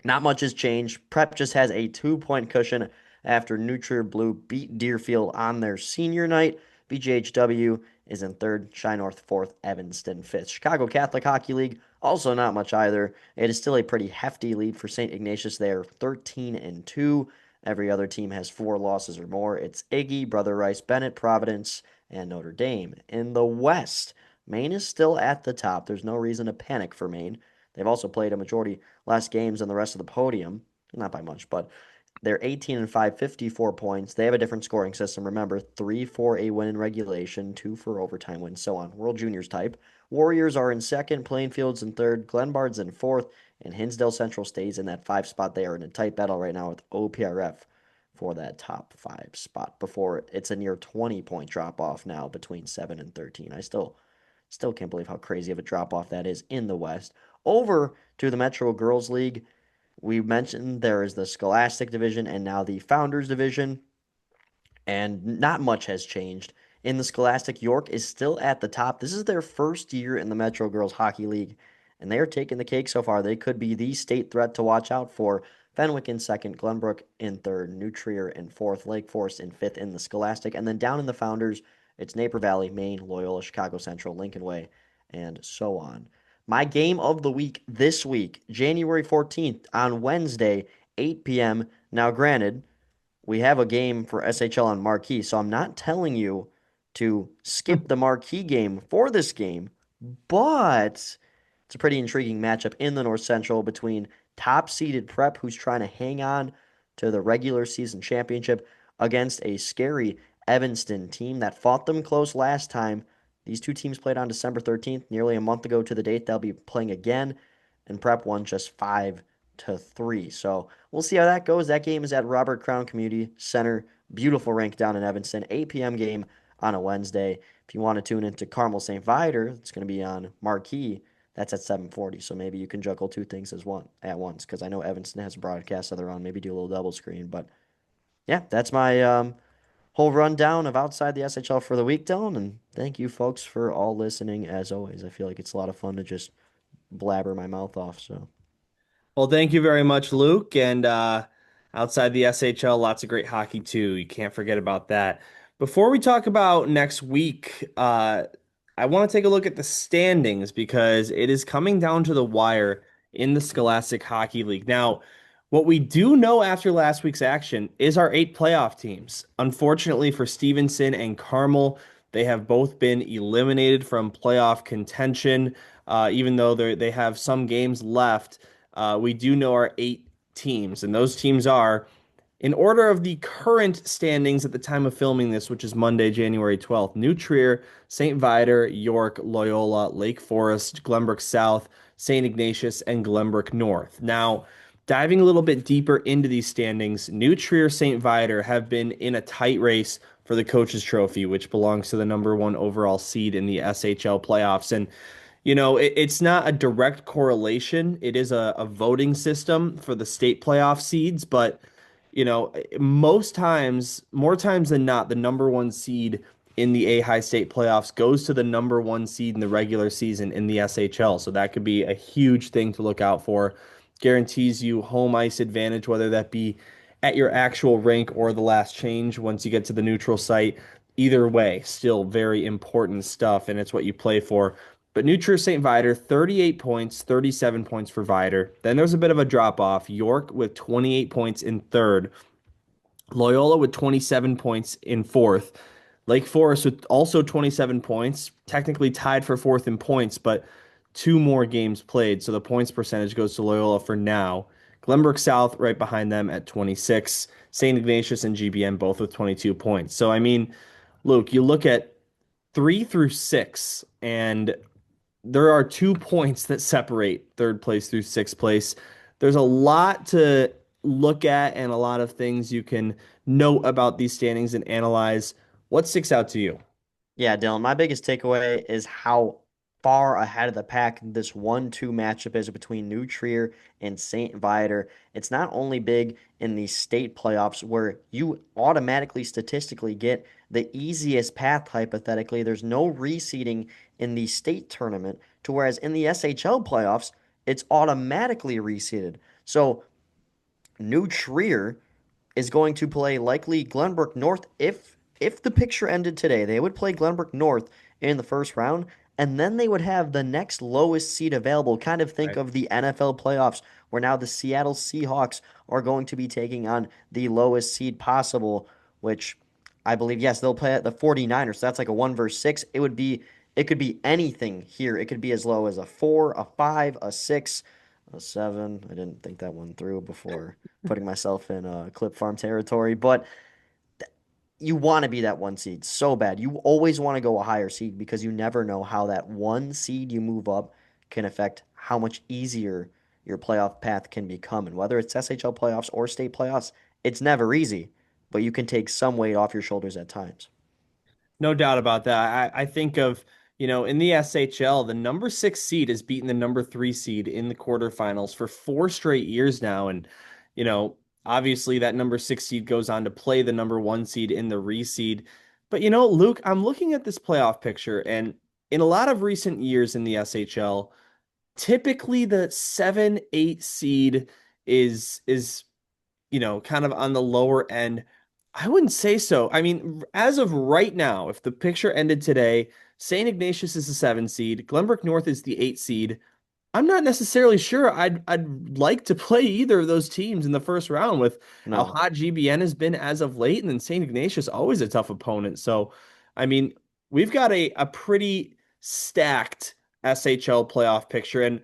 Not much has changed. Prep just has a 2 point cushion after Nutrier Blue beat Deerfield on their senior night. BJHW is in third, Chi North fourth, Evanston fifth. Chicago Catholic Hockey League, also not much either. It is still a pretty hefty lead for St. Ignatius. They are 13 and 2. Every other team has 4 losses or more. It's Iggy, Brother Rice, Bennett, Providence, and Notre Dame. In the West, Maine is still at the top. There's no reason to panic for Maine. They've also played a majority less games than the rest of the podium. Not by much, but they're 18 and 5, 54 points. They have a different scoring system. Remember, 3 for a win in regulation, 2 for overtime wins, so on. World Juniors type. Warriors are in second, Plainfield's in third, Glenbard's in fourth, and Hinsdale Central stays in that 5 spot. They are in a tight battle right now with OPRF for that top 5 spot before it's a near 20-point drop off now between 7 and 13. I still can't believe how crazy of a drop off that is in the West. Over to the Metro Girls League. We mentioned there is the Scholastic Division and now the Founders Division, and not much has changed. In the Scholastic, York is still at the top. This is their first year in the Metro Girls Hockey League, and they are taking the cake so far. They could be the state threat to watch out for. Fenwick in second, Glenbrook in third, New Trier in fourth, Lake Forest in fifth in the Scholastic, and then down in the Founders, it's Naper Valley, Maine, Loyola, Chicago Central, Lincoln Way, and so on. My game of the week this week, January 14th on Wednesday, 8 p.m. Now, granted, we have a game for SHL on Marquee, so I'm not telling you to skip the Marquee game for this game, but it's a pretty intriguing matchup in the North Central between top seeded Prep, who's trying to hang on to the regular season championship, against a scary Evanston team that fought them close last time. These two teams played on December 13th, nearly a month ago to the date. They'll be playing again, and Prep won just 5-3. So we'll see how that goes. That game is at Robert Crown Community Center. Beautiful rink down in Evanston. 8 p.m. game on a Wednesday. If you want to tune into Carmel St. Viator, it's going to be on Marquee. That's at 7:40. So maybe you can juggle two things at once, because I know Evanston has a broadcast that they're on. Maybe do a little double screen. But yeah, that's my whole rundown of outside the SHL for the week, Dylan. And thank you, folks, for all listening. As always, I feel like it's a lot of fun to just blabber my mouth off. So Well, thank you very much, Luke. And outside the SHL, lots of great hockey too. You can't forget about that. Before we talk about next week, I want to take a look at the standings because it is coming down to the wire in the Scholastic Hockey League. Now, What we do know after last week's action is our 8 playoff teams. Unfortunately for Stevenson and Carmel, they have both been eliminated from playoff contention. Even though they have some games left, we do know our 8 teams, and those teams are in order of the current standings at the time of filming this, which is Monday, January 12th. New Trier, St. Viator, York, Loyola, Lake Forest, Glenbrook South, St. Ignatius, and Glenbrook North. Now, diving a little bit deeper into these standings, New Trier, St. Viator have been in a tight race for the coaches trophy, which belongs to the number 1 overall seed in the SHL playoffs. And it's not a direct correlation. It is a voting system for the state playoff seeds, but most times, more times than not, the number 1 seed in the A High State playoffs goes to the number 1 seed in the regular season in the SHL. So that could be a huge thing to look out for. Guarantees you home ice advantage, whether that be at your actual rink or the last change once you get to the neutral site. Either way, still very important stuff, and it's what you play for. But New Trier St. Viator, 38 points, 37 points for Viator. Then there's a bit of a drop off. York with 28 points in third. Loyola with 27 points in fourth. Lake Forest with also 27 points, technically tied for fourth in points, but 2 more games played. So the points percentage goes to Loyola for now. Glenbrook South right behind them at 26. St. Ignatius and GBM both with 22 points. So, I mean, Luke, you look at 3 through 6, and there are 2 points that separate third place through sixth place. There's a lot to look at and a lot of things you can note about these standings and analyze. What sticks out to you? Yeah, Dylan, my biggest takeaway is how far ahead of the pack this 1-2 matchup is between New Trier and St. Viator. It's not only big in the state playoffs where you automatically statistically get the easiest path hypothetically. There's no reseeding in the state tournament, to whereas in the SHL playoffs, it's automatically reseeded. So New Trier is going to play likely Glenbrook North if the picture ended today. They would play Glenbrook North in the first round, and then they would have the next lowest seed available. Kind of think Right. of the NFL playoffs, where now the Seattle Seahawks are going to be taking on the lowest seed possible, which I believe, yes, they'll play at the 49ers. So that's like a 1 versus 6. It could be anything here. It could be as low as a 4, a 5, a 6, a 7. I didn't think that one through before putting myself in clip farm territory, but you want to be that 1 seed so bad. You always want to go a higher seed because you never know how that 1 seed you move up can affect how much easier your playoff path can become. And whether it's SHL playoffs or state playoffs, it's never easy, but you can take some weight off your shoulders at times. No doubt about that. I think of, in the SHL, the number 6 seed has beaten the number 3 seed in the quarterfinals for 4 straight years now. And, you know, obviously that number 6 seed goes on to play the number 1 seed in the reseed. But, Luke, I'm looking at this playoff picture, and in a lot of recent years in the SHL, typically the 7, 8 seed is kind of on the lower end. I wouldn't say so. I mean, as of right now, if the picture ended today, St. Ignatius is the 7 seed, Glenbrook North is the 8 seed. I'm not necessarily sure I'd like to play either of those teams in the first round with how No. hot GBN has been as of late, and then St. Ignatius always a tough opponent. So, I mean, we've got a pretty stacked SHL playoff picture, and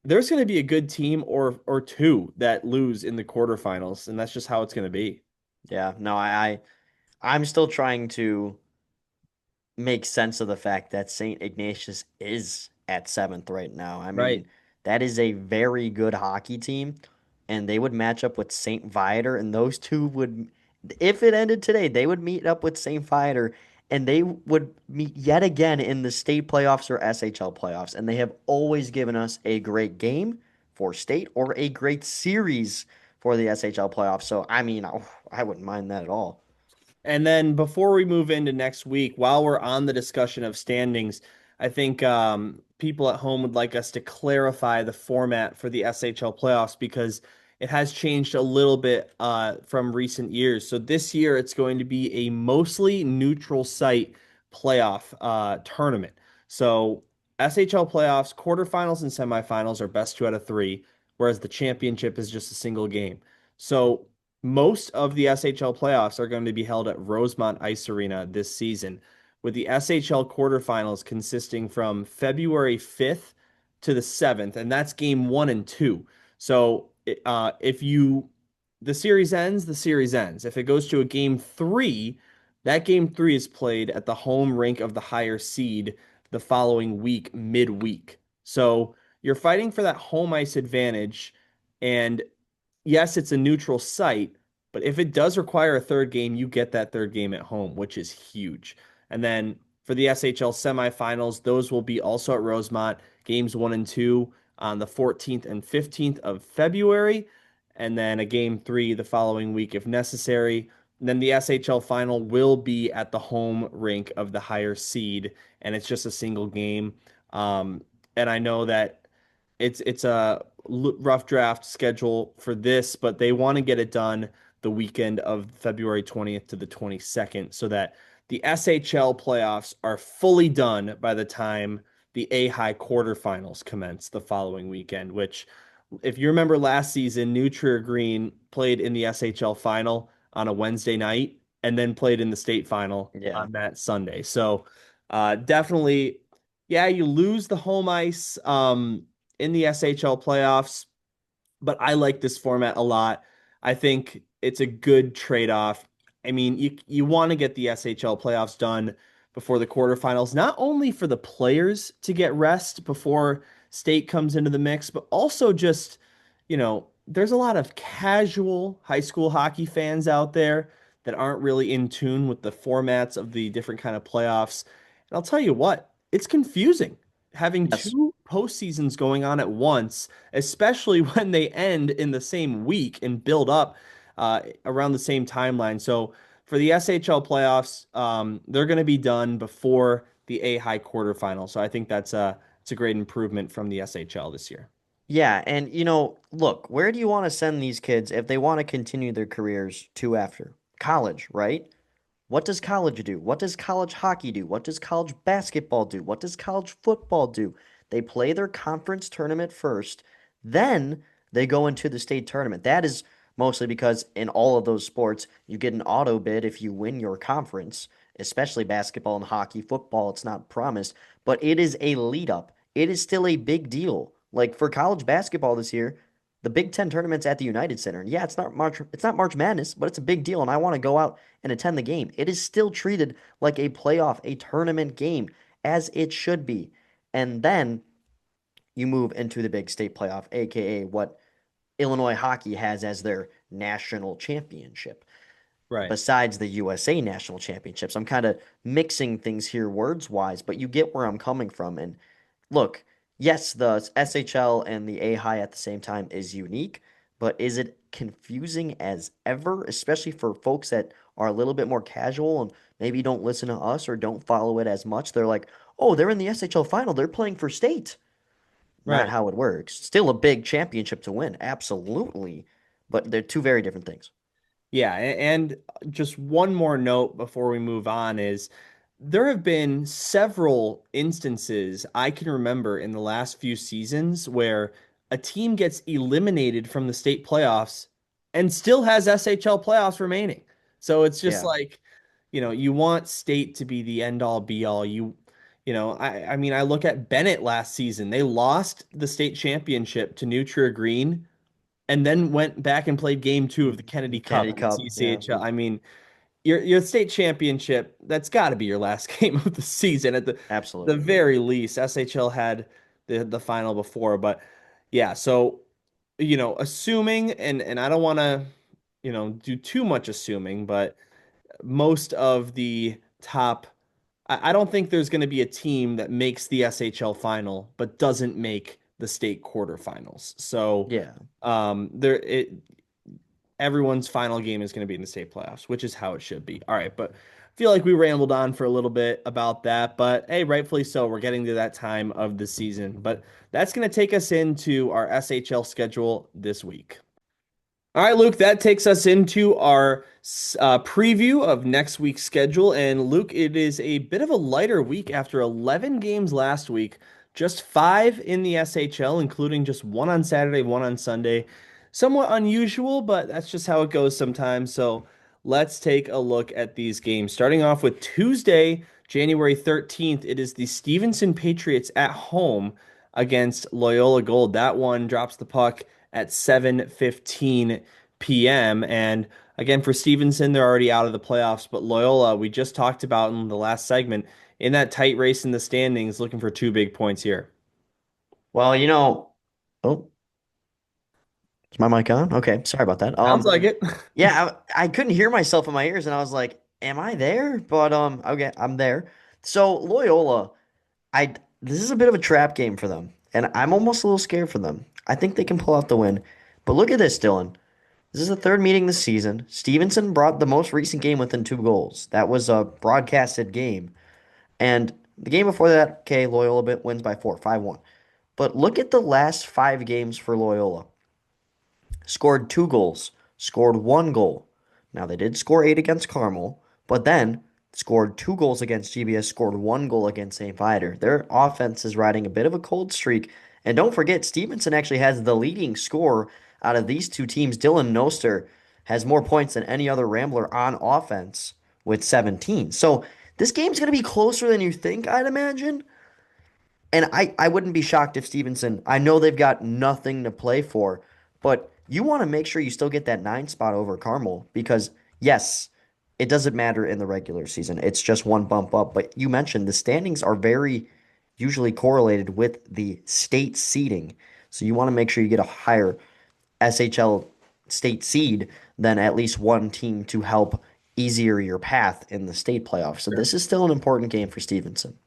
there's going to be a good team or two that lose in the quarterfinals, and that's just how it's going to be. Yeah, no, I'm still trying to make sense of the fact that St. Ignatius is at seventh right now. I Right. mean, that is a very good hockey team, and they would match up with St. Viator, and those two would, if it ended today, they would meet up with St. Viator, and they would meet yet again in the state playoffs or SHL playoffs. And they have always given us a great game for state or a great series for the SHL playoffs. So, I mean, I wouldn't mind that at all. And then before we move into next week, while we're on the discussion of standings, I think people at home would like us to clarify the format for the SHL playoffs because it has changed a little bit from recent years. So this year, it's going to be a mostly neutral site playoff tournament. So SHL playoffs, quarterfinals and semifinals are best 2 out of 3. whereas the championship is just a single game. So most of the SHL playoffs are going to be held at Rosemont Ice Arena this season, with the SHL quarterfinals consisting from February 5th to the 7th, and that's game one and two. So if you the series ends, the series ends. If it goes to a game three, that game three is played at the home rink of the higher seed the following week, midweek. So you're fighting for that home ice advantage. And yes, it's a neutral site, but if it does require a third game, you get that third game at home, which is huge. And then for the SHL semifinals, those will be also at Rosemont, games one and two on the 14th and 15th of February, and then a game three the following week if necessary. And then the SHL final will be at the home rink of the higher seed, and it's just a single game. And I know that it's a rough draft schedule for this, but they want to get it done the weekend of February 20th to the 22nd so that the SHL playoffs are fully done by the time the A-High quarterfinals commence the following weekend, which if you remember last season, New Trier Green played in the SHL final on a Wednesday night and then played in the state final Yeah. on that Sunday. So definitely, yeah, you lose the home ice in the SHL playoffs, but I like this format a lot. I think it's a good trade-off. I mean, you want to get the SHL playoffs done before the quarterfinals, not only for the players to get rest before state comes into the mix, but also just, there's a lot of casual high school hockey fans out there that aren't really in tune with the formats of the different kind of playoffs. And I'll tell you what, it's confusing having Yes. two postseasons going on at once, especially when they end in the same week and build up around the same timeline. So for the SHL playoffs, they're going to be done before the A-High quarterfinal. So I think it's a great improvement from the SHL this year. Yeah, and look, where do you want to send these kids if they want to continue their careers to after college, right? What does college do? What does college hockey do? What does college basketball do? What does college football do? They play their conference tournament first, then they go into the state tournament. That is mostly because in all of those sports, you get an auto bid if you win your conference, especially basketball and hockey. Football, it's not promised, but it is a lead up. It is still a big deal. Like for college basketball this year, the Big Ten tournament's at the United Center. And yeah, it's not March Madness, but it's a big deal, and I want to go out and attend the game. It is still treated like a playoff, a tournament game, as it should be. And then you move into the big state playoff, aka what Illinois hockey has as their national championship Right. besides the USA national championships. I'm kind of mixing things here words wise, but you get where I'm coming from. And look, yes, the SHL and the A high at the same time is unique, but is it confusing as ever, especially for folks that are a little bit more casual and maybe don't listen to us or don't follow it as much? They're like, oh, they're in the SHL final, they're playing for state. Not Right. how it works. Still a big championship to win, absolutely, but they're two very different things. Yeah, and just one more note before we move on is there have been several instances I can remember in the last few seasons where a team gets eliminated from the state playoffs and still has SHL playoffs remaining. So it's just Yeah. like, you want state to be the end all be all. I mean, I look at Bennett last season. They lost the state championship to New Trier Green and then went back and played game two of the Kennedy Cup Kennedy in the Cup, yeah, CCHL. I mean, your state championship, that's got to be your last game of the season at the absolutely. very least. SHL had the final before, but yeah, so assuming and I don't want to, do too much assuming, but most of the top I don't think there's going to be a team that makes the SHL final but doesn't make the state quarterfinals. So Yeah. there it everyone's final game is going to be in the state playoffs, which is how it should be. All right, but I feel like we rambled on for a little bit about that, but hey, rightfully so. We're getting to that time of the season, but that's going to take us into our SHL schedule this week. All right, Luke, that takes us into our preview of next week's schedule. And Luke, it is a bit of a lighter week after 11 games last week. just five in the SHL, including just one on Saturday, one on Sunday. Somewhat unusual, but that's just how it goes sometimes. So let's take a look at these games. Starting off with Tuesday, January 13th, it is the Stevenson Patriots at home against Loyola Gold. That one drops the puck at 7:15 p.m. And again, for Stevenson, they're already out of the playoffs, but Loyola, we just talked about in the last segment, in that tight race in the standings, looking for two big points here. Well, oh, is my mic on? Okay, sorry about that. Sounds like it. Yeah, I couldn't hear myself in my ears, and I was like, "Am I there?" But okay, I'm there. So Loyola, I this is a bit of a trap game for them, and I'm almost a little scared for them. I think they can pull out the win, but look at this, Dylan. This is the third meeting this season. Stevenson brought the most recent game within 2 goals. That was a broadcasted game, and the game before that, okay, Loyola wins by 4, 5-1. But look at the last 5 games for Loyola. Scored 2 goals, scored 1 goal. Now they did score 8 against Carmel, but then scored 2 goals against GBS, scored 1 goal against St. Viator. Their offense is riding a bit of a cold streak. And don't forget, Stevenson actually has the leading score out of these two teams. Dylan Noster has more points than any other Rambler on offense with 17. So this game's going to be closer than you think, I'd imagine. And I wouldn't be shocked if Stevenson, I know they've got nothing to play for, but you want to make sure you still get that 9 spot over Carmel because, yes, it doesn't matter in the regular season. It's just one bump up. But you mentioned the standings are very usually correlated with the state seeding. So you want to make sure you get a higher SHL state seed than at least one team to help easier your path in the state playoffs. So Sure. this is still an important game for Stevenson.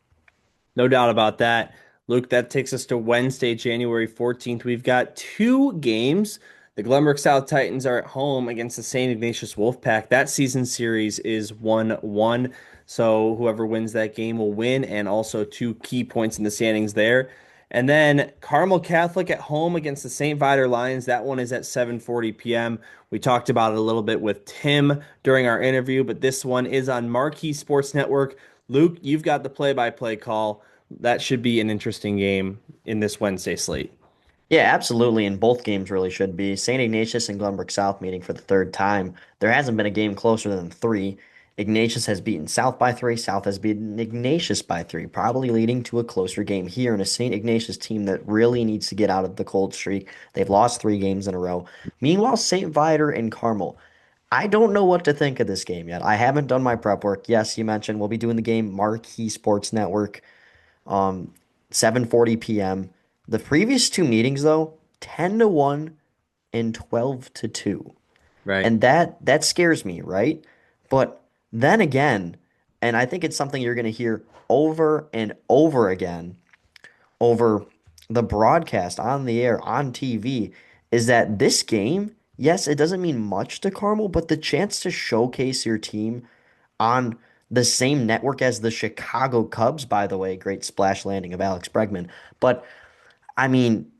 No doubt about that. Luke, that takes us to Wednesday, January 14th. We've got two games. The Glenbrook South Titans are at home against the St. Ignatius Wolfpack. That season series is 1-1. So whoever wins that game will win, and also two key points in the standings there. And then Carmel Catholic at home against the St. Viator Lions. That one is at 7:40 p.m. We talked about it a little bit with Tim during our interview, but this one is on Marquee Sports Network. Luke, you've got the play-by-play call. That should be an interesting game in this Wednesday slate. Yeah, absolutely. And both games really should be. St. Ignatius and Glenbrook South meeting for the third time. There hasn't been a game closer than 3. Ignatius has beaten South by 3. South has beaten Ignatius by 3, probably leading to a closer game here in a St. Ignatius team that really needs to get out of the cold streak. They've lost 3 games in a row. Meanwhile, St. Viator and Carmel. I don't know what to think of this game yet. I haven't done my prep work. Yes, you mentioned we'll be doing the game Marquee Sports Network. Um, 7:40 p.m. The previous 2 meetings though, 10-1 and 12-2. Right. And that scares me, right? But then again, and I think it's something you're going to hear over and over again over the broadcast on the air on TV is that this game, yes, it doesn't mean much to Carmel, but the chance to showcase your team on the same network as the Chicago Cubs, by the way, great splash landing of Alex Bregman. But I mean,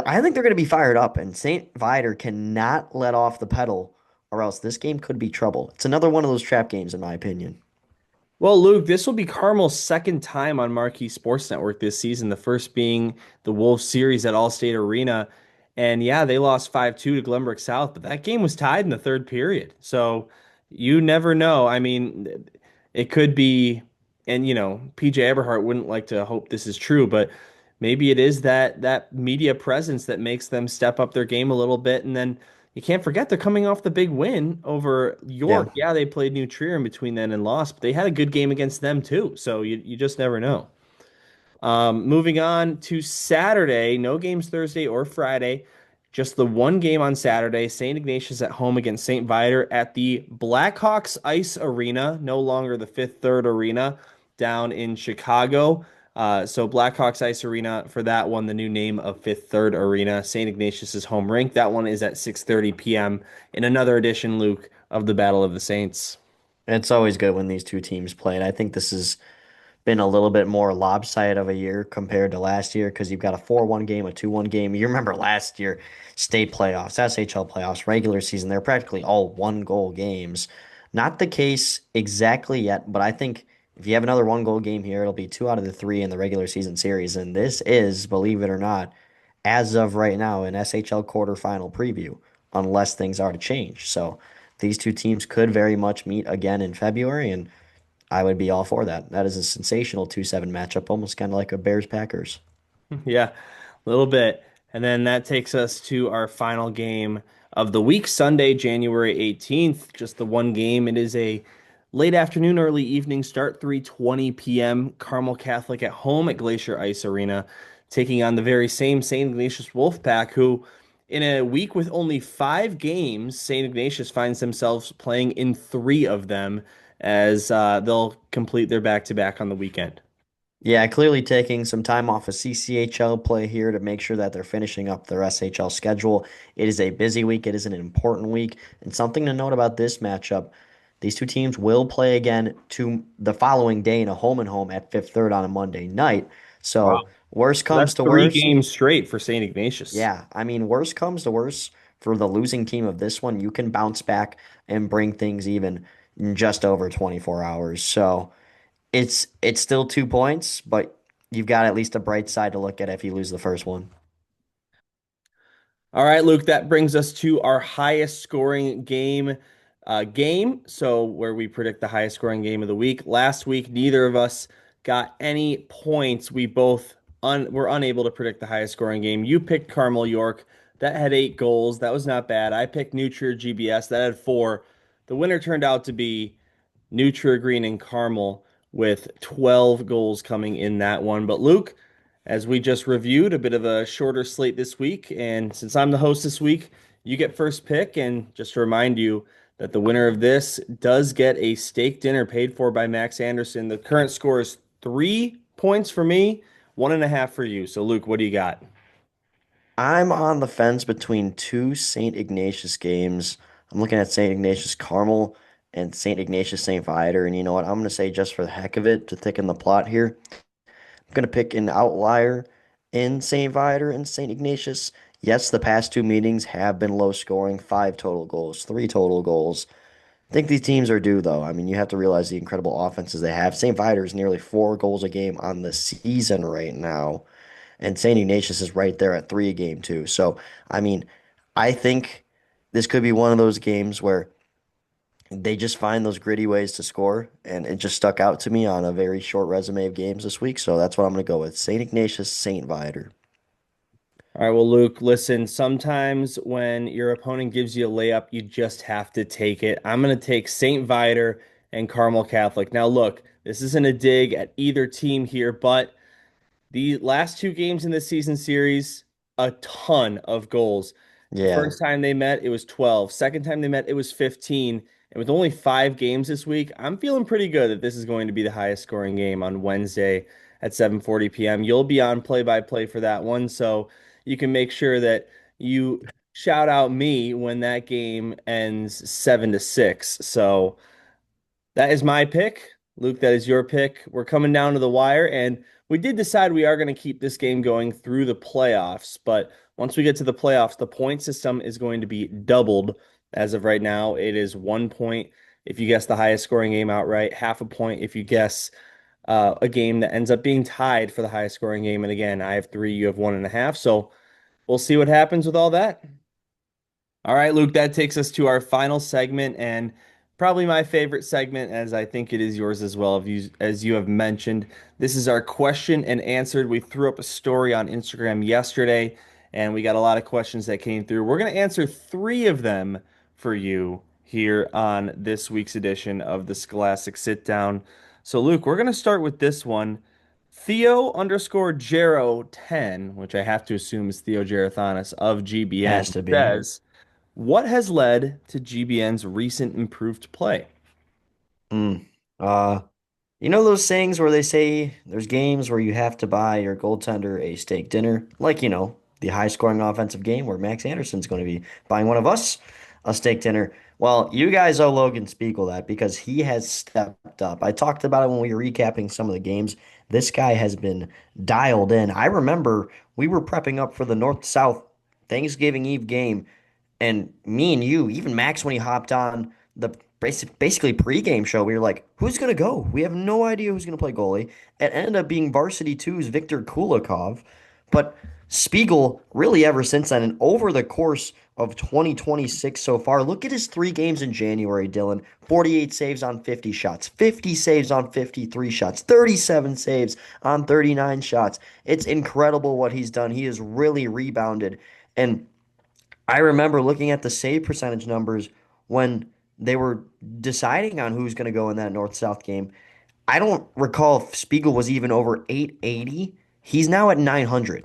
I think they're going to be fired up, and St. Viator cannot let off the pedal, or else this game could be trouble. It's another one of those trap games, in my opinion. Well, Luke, this will be Carmel's second time on Marquee Sports Network this season, the first being the Wolves series at Allstate Arena. And yeah, they lost 5-2 to Glenbrook South, but that game was tied in the third period. So you never know. I mean, it could be, and PJ Eberhardt wouldn't like to hope this is true, but maybe it is that media presence that makes them step up their game a little bit. And then you can't forget they're coming off the big win over Yeah. York. Yeah, they played New Trier in between then and lost, but they had a good game against them too. So you just never know. Moving on to Saturday, no games Thursday or Friday, just the one game on Saturday. St. Ignatius at home against St. Viator at the Blackhawks Ice Arena, no longer the Fifth Third Arena down in Chicago. So Blackhawks Ice Arena for that one, the new name of Fifth Third Arena. St. Ignatius's home rink. That one is at 6:30 p.m. in another edition, Luke, of the Battle of the Saints. It's always good when these two teams play, and I think this has been a little bit more lopsided of a year compared to last year because you've got a 4-1 game, a 2-1 game. You remember last year, state playoffs, SHL playoffs, regular season, they're practically all 1 goal games. Not the case exactly yet, but I think If you have another one goal game here, it'll be two out of the three in the regular season series. And this is, believe it or not, as of right now, an SHL quarterfinal preview, unless things are to change. So these two teams could very much meet again in February, and I would be all for that. That is a sensational 2-7 matchup, almost kind of like a Bears Packers. Yeah, a little bit. And then that takes us to our final game of the week, Sunday, January 18th. Just the one game. It is a late afternoon, early evening start, 3:20 p.m. Carmel Catholic at home at Glacier Ice Arena, taking on the very same St. Ignatius Wolfpack, who in a week with only 5 games, St. Ignatius finds themselves playing in 3 of them as they'll complete their back-to-back on the weekend. Yeah, clearly taking some time off of CCHL play here to make sure that they're finishing up their SHL schedule. It is a busy week. It is an important week. And something to note about this matchup, these two teams will play again to the following day in a home and home at Fifth Third on a Monday night. Wow. So worst So comes that's to three worst. games straight for St. Ignatius. Yeah, I mean, worst comes to worst for the losing team of this one, you can bounce back and bring things even in just over 24 hours. So it's still 2 points, but you've got at least a bright side to look at if you lose the first one. All right, Luke, that brings us to our highest scoring game. So where we predict the highest scoring game of the week. Last week, neither of us got any points. We both were unable to predict the highest scoring game. You picked Carmel York. That had 8 goals. That was not bad. I picked Nutria GBS. That had 4. The winner turned out to be Nutria Green and Carmel with 12 goals coming in that one. But Luke, as we just reviewed, a bit of a shorter slate this week. And since I'm the host this week, you get first pick. And just to remind you that the winner of this does get a steak dinner paid for by Max Anderson. The current score is 3 points for me, 1.5 for you. So, Luke, what do you got? I'm on the fence between two St. Ignatius games. I'm looking at St. Ignatius Carmel and St. Ignatius St. Viator. And you know what? I'm going to say, just for the heck of it, to thicken the plot here, I'm going to pick an outlier in St. Viator and St. Ignatius. Yes, the past two meetings have been low scoring, five total goals, three total goals. I think these teams are due, though. I mean, you have to realize the incredible offenses they have. St. Viator is nearly 4 goals a game on the season right now, and St. Ignatius is right there at 3 a game, too. So, I mean, I think this could be one of those games where they just find those gritty ways to score, and it just stuck out to me on a very short resume of games this week. So that's what I'm going to go with. St. Ignatius, St. Viator. All right, well, Luke, listen, sometimes when your opponent gives you a layup, you just have to take it. I'm going to take St. Viator and Carmel Catholic. Now, look, this isn't a dig at either team here, but the last 2 games in this season series, a ton of goals. The Yeah. first time they met, it was 12. Second time they met, it was 15. And with only 5 games this week, I'm feeling pretty good that this is going to be the highest scoring game on Wednesday at 7:40 p.m. You'll be on play-by-play for that one, so you can make sure that you shout out me when that game ends 7-6. So that is my pick. Luke, that is your pick. We're coming down to the wire, and we did decide we are going to keep this game going through the playoffs. But once we get to the playoffs, the point system is going to be doubled. As of right now, it is 1 point if you guess the highest scoring game outright, half a point if you guess a game that ends up being tied for the highest scoring game. And again, I have 3, you have 1.5. So we'll see what happens with all that. All right, Luke, that takes us to our final segment and probably my favorite segment, as I think it is yours as well, as you have mentioned. This is our question and answered. We threw up a story on Instagram yesterday, and we got a lot of questions that came through. We're going to answer 3 of them for you here on this week's edition of the Scholastic Sit Down. So, Luke, we're going to start with this one. Theo underscore Jero 10, which I have to assume is Theo Gerathanis of Has GBN, to be. says, what has led to GBN's recent improved play? Mm. Uh, you know those sayings where they say there's games where you have to buy your goaltender a steak dinner? Like, the high scoring offensive game where Max Anderson's going to be buying one of us a steak dinner. Well, you guys owe Logan Spiegel that because he has stepped up. I talked about it when we were recapping some of the games. This guy has been dialed in. I remember we were prepping up for the North-South Thanksgiving Eve game, and me and you, even Max when he hopped on the basically pregame show. We were like, who's gonna go? We have no idea who's gonna play goalie. It ended up being varsity two's Victor Kulikov, but Spiegel really ever since then and over the course of 2026 so far. Look at his 3 games in January, Dylan. 48 saves on 50 shots, 50 saves on 53 shots, 37 saves on 39 shots. It's incredible what he's done. He has really rebounded. And I remember looking at the save percentage numbers when they were deciding on who's going to go in that North-South game. I don't recall if Spiegel was even over 880. He's now at 900.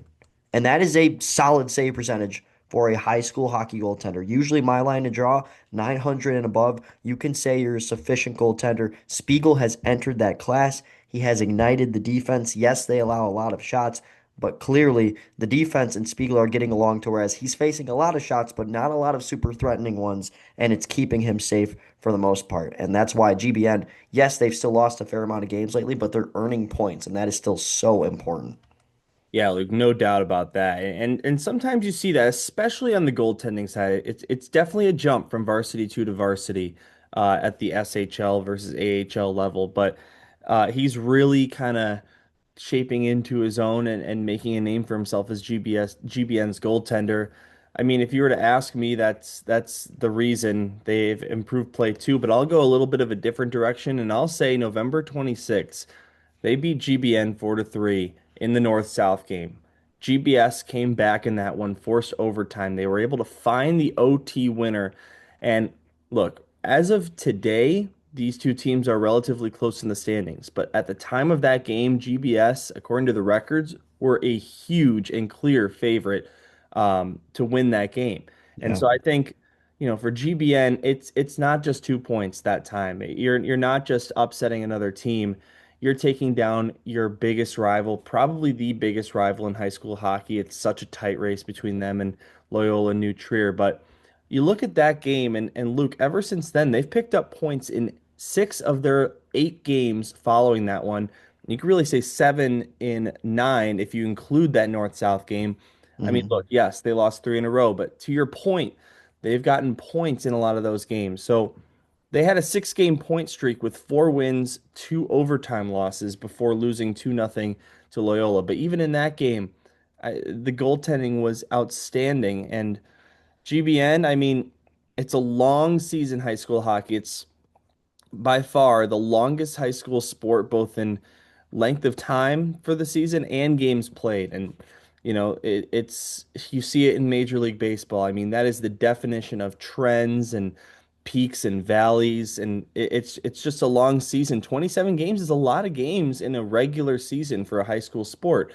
And that is a solid save percentage for a high school hockey goaltender. Usually my line to draw, 900 and above, you can say you're a sufficient goaltender. Spiegel has entered that class. He has ignited the defense. Yes, they allow a lot of shots, but clearly the defense and Spiegel are getting along to whereas he's facing a lot of shots, but not a lot of super threatening ones, and it's keeping him safe for the most part. And that's why GBN, yes, they've still lost a fair amount of games lately, but they're earning points, and that is still so important. Yeah, Luke, no doubt about that. And sometimes you see that, especially on the goaltending side. It's definitely a jump from varsity two to varsity at the SHL versus AHL level, but he's really kind of shaping into his own and making a name for himself as GBN's goaltender. I mean, if you were to ask me, that's the reason they've improved play too, but I'll go a little bit of a different direction and I'll say November 26th. They beat GBN 4-3 in the North-South game. GBS came back in that one, forced overtime. They were able to find the OT winner. And look, as of today, these two teams are relatively close in the standings. But at the time of that game, GBS, according to the records, were a huge and clear favorite to win that game. And Yeah. so I think, for GBN, it's not just 2 points that time. You're not just upsetting another team. You're taking down your biggest rival, probably the biggest rival in high school hockey. It's such a tight race between them and Loyola New Trier. But you look at that game, and Luke, ever since then, they've picked up points in 6 of their 8 games following that one. You could really say 7 in 9 if you include that North-South game. I mean, Hmm. look, yes, they lost 3 in a row, but to your point, they've gotten points in a lot of those games. So they had a 6 game point streak with 4 wins, 2 overtime losses before losing 2-0 to Loyola. But even in that game, the goaltending was outstanding. And GBN, I mean, it's a long season high school hockey. It's by far the longest high school sport, both in length of time for the season and games played. And, it's you see it in Major League Baseball. I mean, that is the definition of trends and peaks and valleys. And it's just a long season. 27 games is a lot of games in a regular season for a high school sport.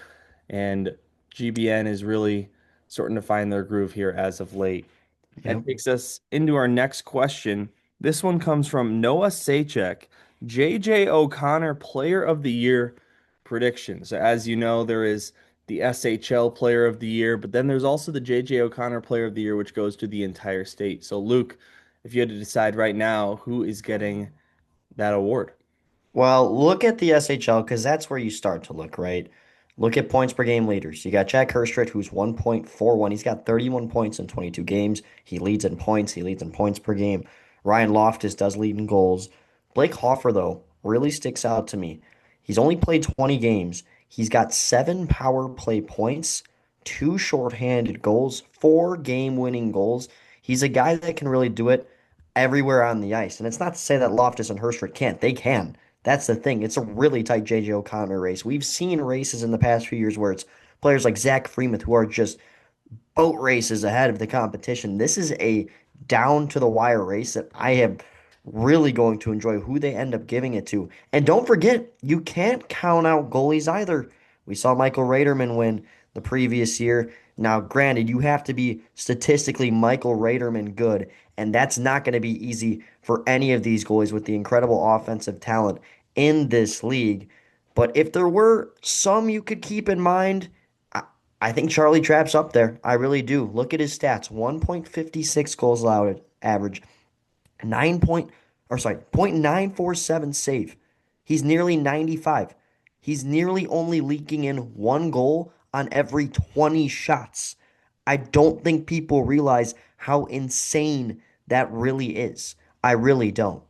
And GBN is really starting to find their groove here as of late. Yeah. That takes us into our next question. This one comes from Noah Sachek, JJ O'Connor Player of the Year predictions. As you know, there is the SHL Player of the Year, but then there's also the JJ O'Connor Player of the Year, which goes to the entire state. So, Luke, if you had to decide right now who is getting that award. Well, look at the SHL because that's where you start to look, right? Look at points per game leaders. You got Jack Herstritt, who's 1.41. He's got 31 points in 22 games. He leads in points. He leads in points per game. Ryan Loftus does lead in goals. Blake Hoffer, though, really sticks out to me. He's only played 20 games. He's got 7 power play points, 2 shorthanded goals, 4 game-winning goals. He's a guy that can really do it everywhere on the ice. And it's not to say that Loftus and Herstritt can't. They can. That's the thing. It's a really tight J.J. O'Connor race. We've seen races in the past few years where it's players like Zach Freeman who are just boat races ahead of the competition. This is a down to the wire race that I am really going to enjoy who they end up giving it to. And don't forget, you can't count out goalies either. We saw Michael Raderman win the previous year. Now, granted, you have to be statistically Michael Raderman good, and that's not going to be easy for any of these goalies with the incredible offensive talent in this league. But if there were some you could keep in mind, I think Charlie Trapp's up there. I really do. Look at his stats. 1.56 goals allowed average. 9 point or sorry, 0.947 save. He's nearly 95. He's nearly only leaking in 1 goal on every 20 shots. I don't think people realize how insane that really is. I really don't.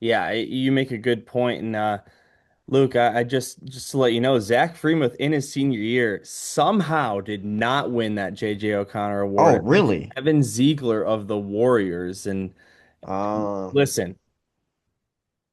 Yeah, you make a good point, and Luke, I just to let you know, Zach Freemuth in his senior year somehow did not win that J.J. O'Connor Award. Oh, It went to really? Evan Ziegler of the Warriors, and Uh, listen,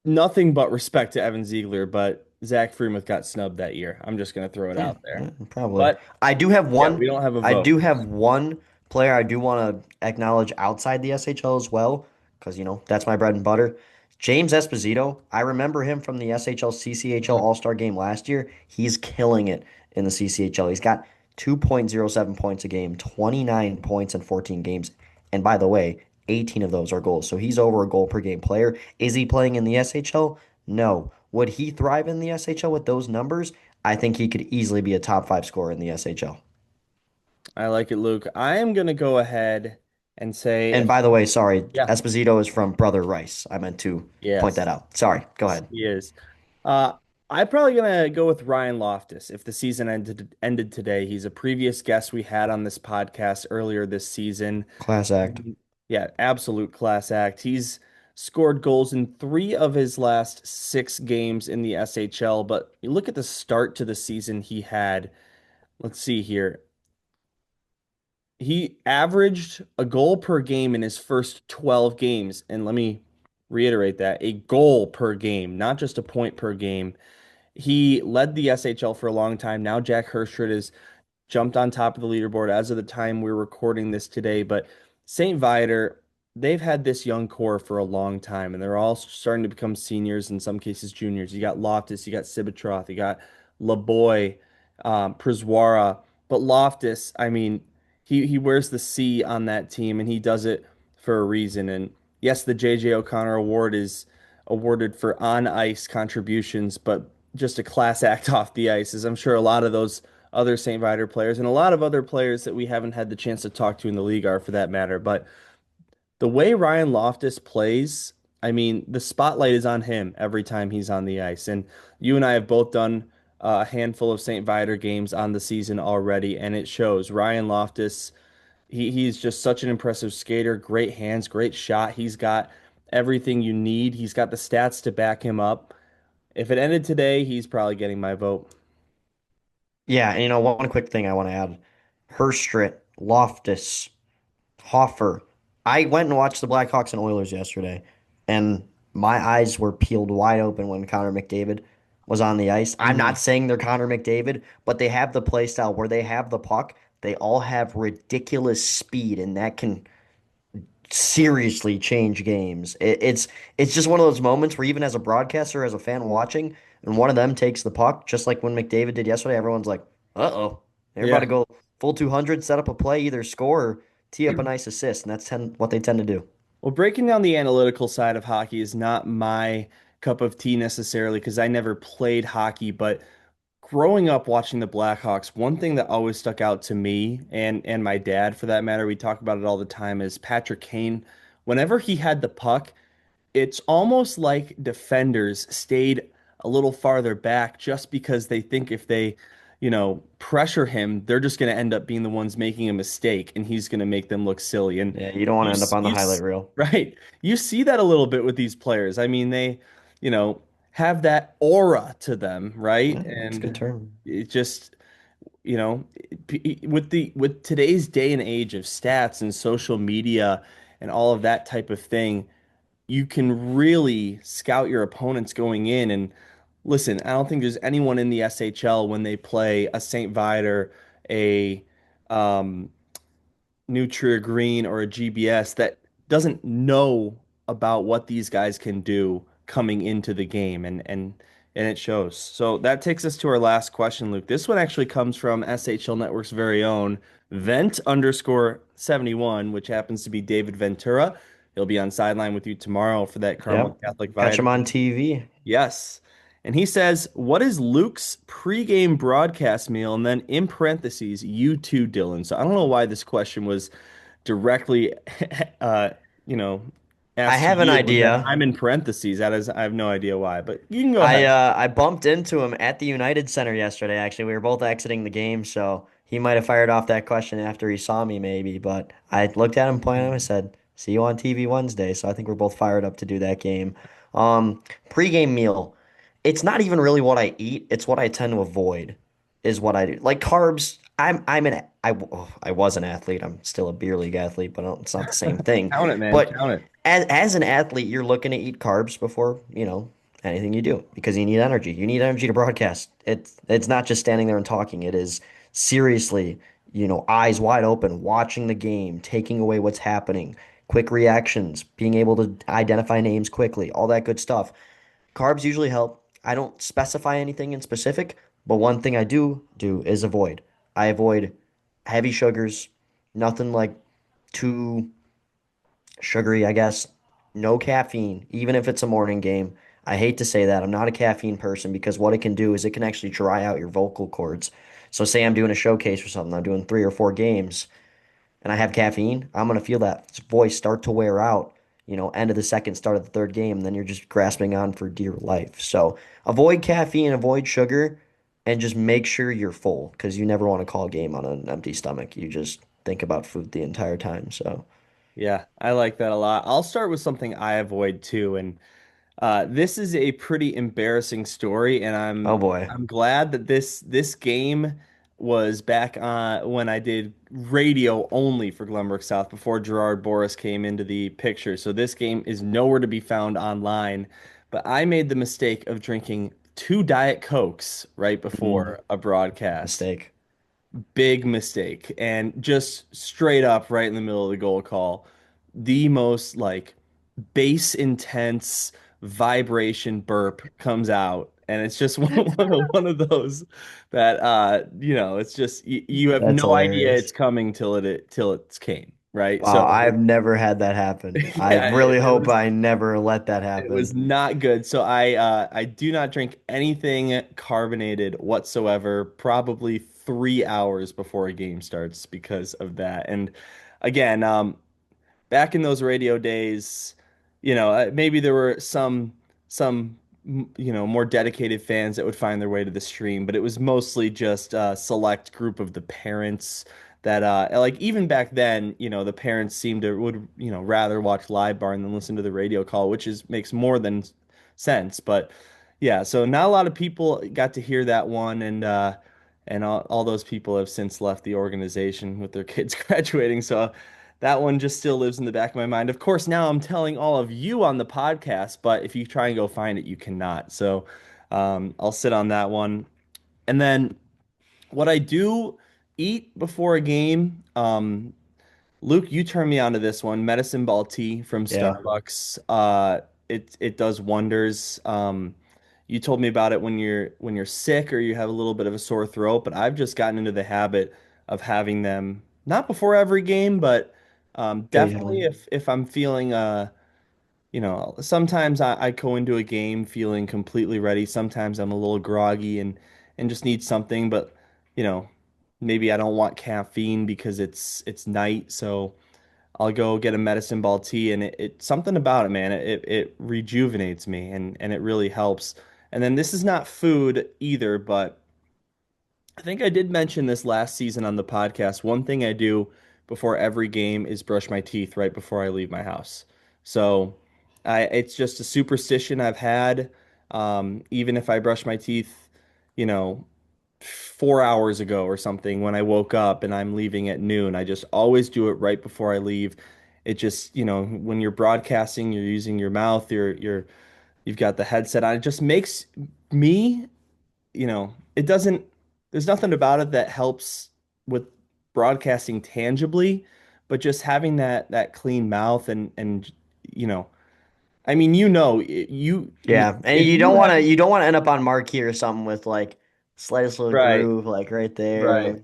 nothing but respect to Evan Ziegler, but Zach Freemuth got snubbed that year. I'm just gonna throw it yeah, out there. yeah, probably. But I do have yeah, one. we don't have a I vote. do have one player I do want to acknowledge outside the SHL as well, because that's my bread and butter. James Esposito. I remember him from the SHL CCHL Mm. All-Star game last year. He's killing it in the CCHL. He's got 2.07 points a game, 29 points in 14 games. And by the way, 18 of those are goals. So he's over a goal per game player. Is he playing in the SHL? No. Would he thrive in the SHL with those numbers? I think he could easily be a top five scorer in the SHL. I like it, Luke. I am gonna go ahead and say, And by the way, sorry, yeah, Esposito is from Brother Rice. I meant to point that yes. out. Sorry, go ahead. He is. Uh, I'm probably gonna go with Ryan Loftus. If the season ended today, he's a previous guest we had on this podcast earlier this season. Class act. Yeah, absolute class act. He's scored goals in three of his last six games in the SHL. But you look at the start to the season he had. Let's see here. He averaged a goal per game in his first 12 games. And let me reiterate that, a goal per game, not just a point per game. He led the SHL for a long time. Now Jack Herstrid has jumped on top of the leaderboard as of the time we're recording this today. But St. Viator, they've had this young core for a long time, and they're all starting to become seniors, in some cases juniors. You got Loftus, you got Sibatroth, you got LaBoy, Priswara. But Loftus, I mean, he wears the C on that team, and he does it for a reason. And yes, the J.J. O'Connor Award is awarded for on ice contributions, but just a class act off the ice, as I'm sure a lot of those other St. Viator players and a lot of other players that we haven't had the chance to talk to in the league are for that matter. But the way Ryan Loftus plays, I mean, the spotlight is on him every time he's on the ice. And you and I have both done a handful of St. Viator games on the season already, and it shows. Ryan Loftus, he's just such an impressive skater, great hands, great shot. He's got everything you need. He's got the stats to back him up. If it ended today, he's probably getting my vote. Yeah, and one quick thing I want to add. Herstrit, Loftus, Hoffer. I went and watched the Blackhawks and Oilers yesterday, and my eyes were peeled wide open when Connor McDavid was on the ice. I'm Mhm. not saying they're Connor McDavid, but they have the play style where they have the puck. They all have ridiculous speed, and that can seriously change games. It's just one of those moments where even as a broadcaster, as a fan watching, and one of them takes the puck, just like when McDavid did yesterday, everyone's like, "Uh-oh, they're about to Yeah. go full 200, set up a play, either score or tee up a nice assist," and that's what they tend to do. Well, breaking down the analytical side of hockey is not my cup of tea necessarily because I never played hockey, but growing up watching the Blackhawks, one thing that always stuck out to me and my dad for that matter, we talk about it all the time, is Patrick Kane. Whenever he had the puck, it's almost like defenders stayed a little farther back just because they think if they, pressure him, they're just going to end up being the ones making a mistake and he's going to make them look silly. And Yeah, you don't want to end up on the highlight reel. right, you see that a little bit with these players. I mean, they, you know, have that aura to them, right? Yeah, that's a good And term. it just, with today's day and age of stats and social media and all of that type of thing, you can really scout your opponents going in. And listen, I don't think there's anyone in the SHL when they play a St. Viator, a um, Nutria Green, or a GBS that doesn't know about what these guys can do coming into the game, and it shows. So that takes us to our last question, Luke. This one actually comes from SHL Network's very own Vent underscore 71, which happens to be David Ventura. He'll be on sideline with you tomorrow for that Carmel Yep. Catholic Catch Viator. him on TV. Yes. And he says, what is Luke's pregame broadcast meal? And then in parentheses, you too, Dylan. So I don't know why this question was directly, uh, you know, I asked to have an you. But then idea. I'm in parentheses. That is, I have no idea why, but you can go I ahead. uh I bumped into him at the United Center yesterday, actually. We were both exiting the game, so he might have fired off that question after he saw me maybe, but I looked at him, pointed at him, and said, "See you on TV Wednesday." So I think we're both fired up to do that game. Pre-game meal. It's not even really what I eat. It's what I tend to avoid, is what I do. Like carbs. I was an athlete. I'm still a beer league athlete, but it's not the same thing. Count it, man. But Count it. as an athlete, you're looking to eat carbs before, anything you do because you need energy. You need energy to broadcast. It's not just standing there and talking. It is seriously, eyes wide open, watching the game, taking away what's happening, quick reactions, being able to identify names quickly, all that good stuff. Carbs usually help. I don't specify anything in specific, but one thing I do is avoid. I avoid heavy sugars, nothing like too sugary, I guess. No caffeine, even if it's a morning game. I hate to say that. I'm not a caffeine person because what it can do is it can actually dry out your vocal cords. So say I'm doing a showcase or something, I'm doing 3 or 4 games and I have caffeine, I'm gonna feel that voice start to wear out, end of the second, start of the third game, and then you're just grasping on for dear life. So avoid caffeine, avoid sugar, and just make sure you're full because you never want to call a game on an empty stomach. You just think about food the entire time. So, Yeah, I like that a lot. I'll start with something I avoid too, and this is a pretty embarrassing story, and oh I'm boy. I'm glad that this game was back on when I did radio only for Glenbrook South before Gerard Boris came into the picture. So this game is nowhere to be found online. But I made the mistake of drinking two Diet Cokes right Mm, before a broadcast. mistake. Big mistake. And just straight up right in the middle of the goal call, the most like bass intense vibration burp comes out. And it's just one of those that it's just you have That's no idea it's hilarious. coming till it's came, right? So Wow, I've never had that happen. I yeah, really hope I never let that it was happen. not good. So I do not drink anything carbonated whatsoever, probably 3 hours before a game starts because of that. And again, back in those radio days, maybe there were some more dedicated fans that would find their way to the stream, but it was mostly just a select group of the parents that like even back then, the parents seemed to would, rather watch Live Barn than listen to the radio call, which is makes more than sense. But yeah, so not a lot of people got to hear that one and all those people have since left the organization with their kids graduating. So that one just still lives in the back of my mind. Of course, now I'm telling all of you on the podcast, but if you try and go find it, you cannot. So I'll sit on that one. And then what I do eat before a game, Luke, you turned me onto this one, medicine ball tea from Yeah. Starbucks. It does wonders. You told me about it when you're sick or you have a little bit of a sore throat, but I've just gotten into the habit of having them not before every game, but definitely Occasionally. if I'm feeling sometimes I go into a game feeling completely ready. Sometimes I'm a little groggy and just need something, but you know, maybe I don't want caffeine because it's night, so I'll go get a medicine ball tea and it something about it, man. It rejuvenates me and it really helps. And then this is not food either, but I think I did mention this last season on the podcast. One thing I do before every game is brush my teeth right before I leave my house. So it's just a superstition I've had. Even if I brush my teeth, you know, 4 hours ago or something when I woke up and I'm leaving at noon, I just always do it right before I leave. It just, when you're broadcasting, you're using your mouth, you've got the headset on. It just makes me it doesn't, there's nothing about it that helps with broadcasting tangibly, but just having that clean mouth and you know, I mean, Yeah. And if you you don't want have to you don't want to end up on marquee or something with like slightest little right, groove like right right. there,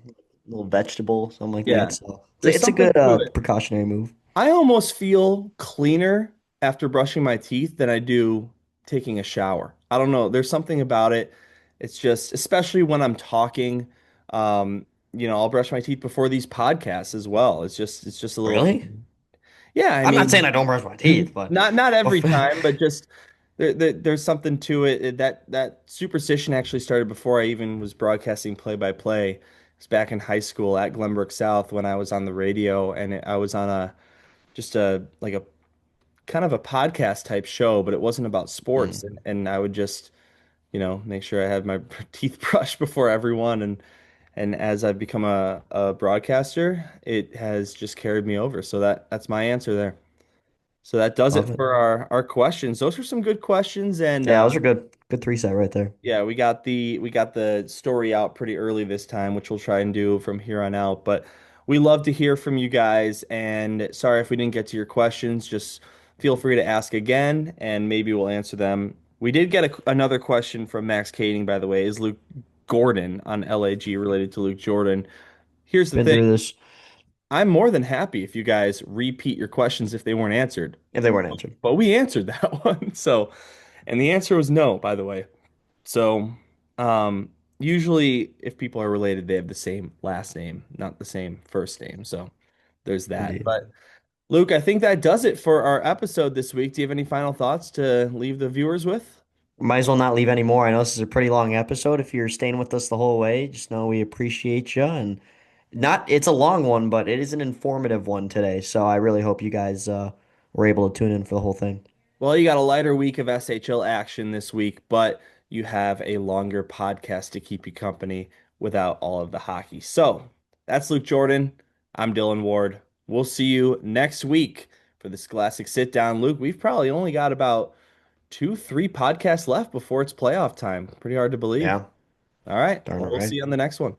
little vegetable, something like that. Yeah. So it's a, There's it's a something good to it. precautionary move. I almost feel cleaner after brushing my teeth than I do taking a shower. I don't know. There's something about it. It's just, especially when I'm talking, I'll brush my teeth before these podcasts as well. It's just a little Really? thing. Yeah, I I'm not saying mean, I don't brush my teeth, but not every time, but just there's something to it. That superstition actually started before I even was broadcasting play by play. It's back in high school at Glenbrook South when I was on the radio and I was on just a like a kind of a podcast type show, but it wasn't about sports. Mm. And I would just, make sure I had my teeth brushed before everyone. And as I've become a broadcaster, it has just carried me over. So that's my answer there. So that does it Love it. for our questions. Those are some good questions, and Yeah, those are good. Good three set right there. yeah, we got the story out pretty early this time, which we'll try and do from here on out. But we love to hear from you guys, and sorry if we didn't get to your questions. Just feel free to ask again, and maybe we'll answer them. We did get another question from Max Kading, by the way. Is Luke Gordon on LAG related to Luke Jordan? Here's the Been thing. through this I'm more than happy if you guys repeat your questions if they weren't answered. if they weren't answered. But we answered that one. So, and the answer was no, by the way. So, usually if people are related, they have the same last name, not the same first name. So, there's that. Indeed. But Luke, I think that does it for our episode this week. Do you have any final thoughts to leave the viewers with? Might as well not leave any more. I know this is a pretty long episode. If you're staying with us the whole way, just know we appreciate you. And not, it's a long one, but it is an informative one today. So I really hope you guys were able to tune in for the whole thing. Well, you got a lighter week of SHL action this week, but you have a longer podcast to keep you company without all of the hockey. So that's Luke Jordan. I'm Dylan Ward. We'll see you next week for this classic sit down. Luke, we've probably only got about two, three podcasts left before it's playoff time. Pretty hard to believe. Yeah, All right. darn Well, it, we'll see right? you on the next one.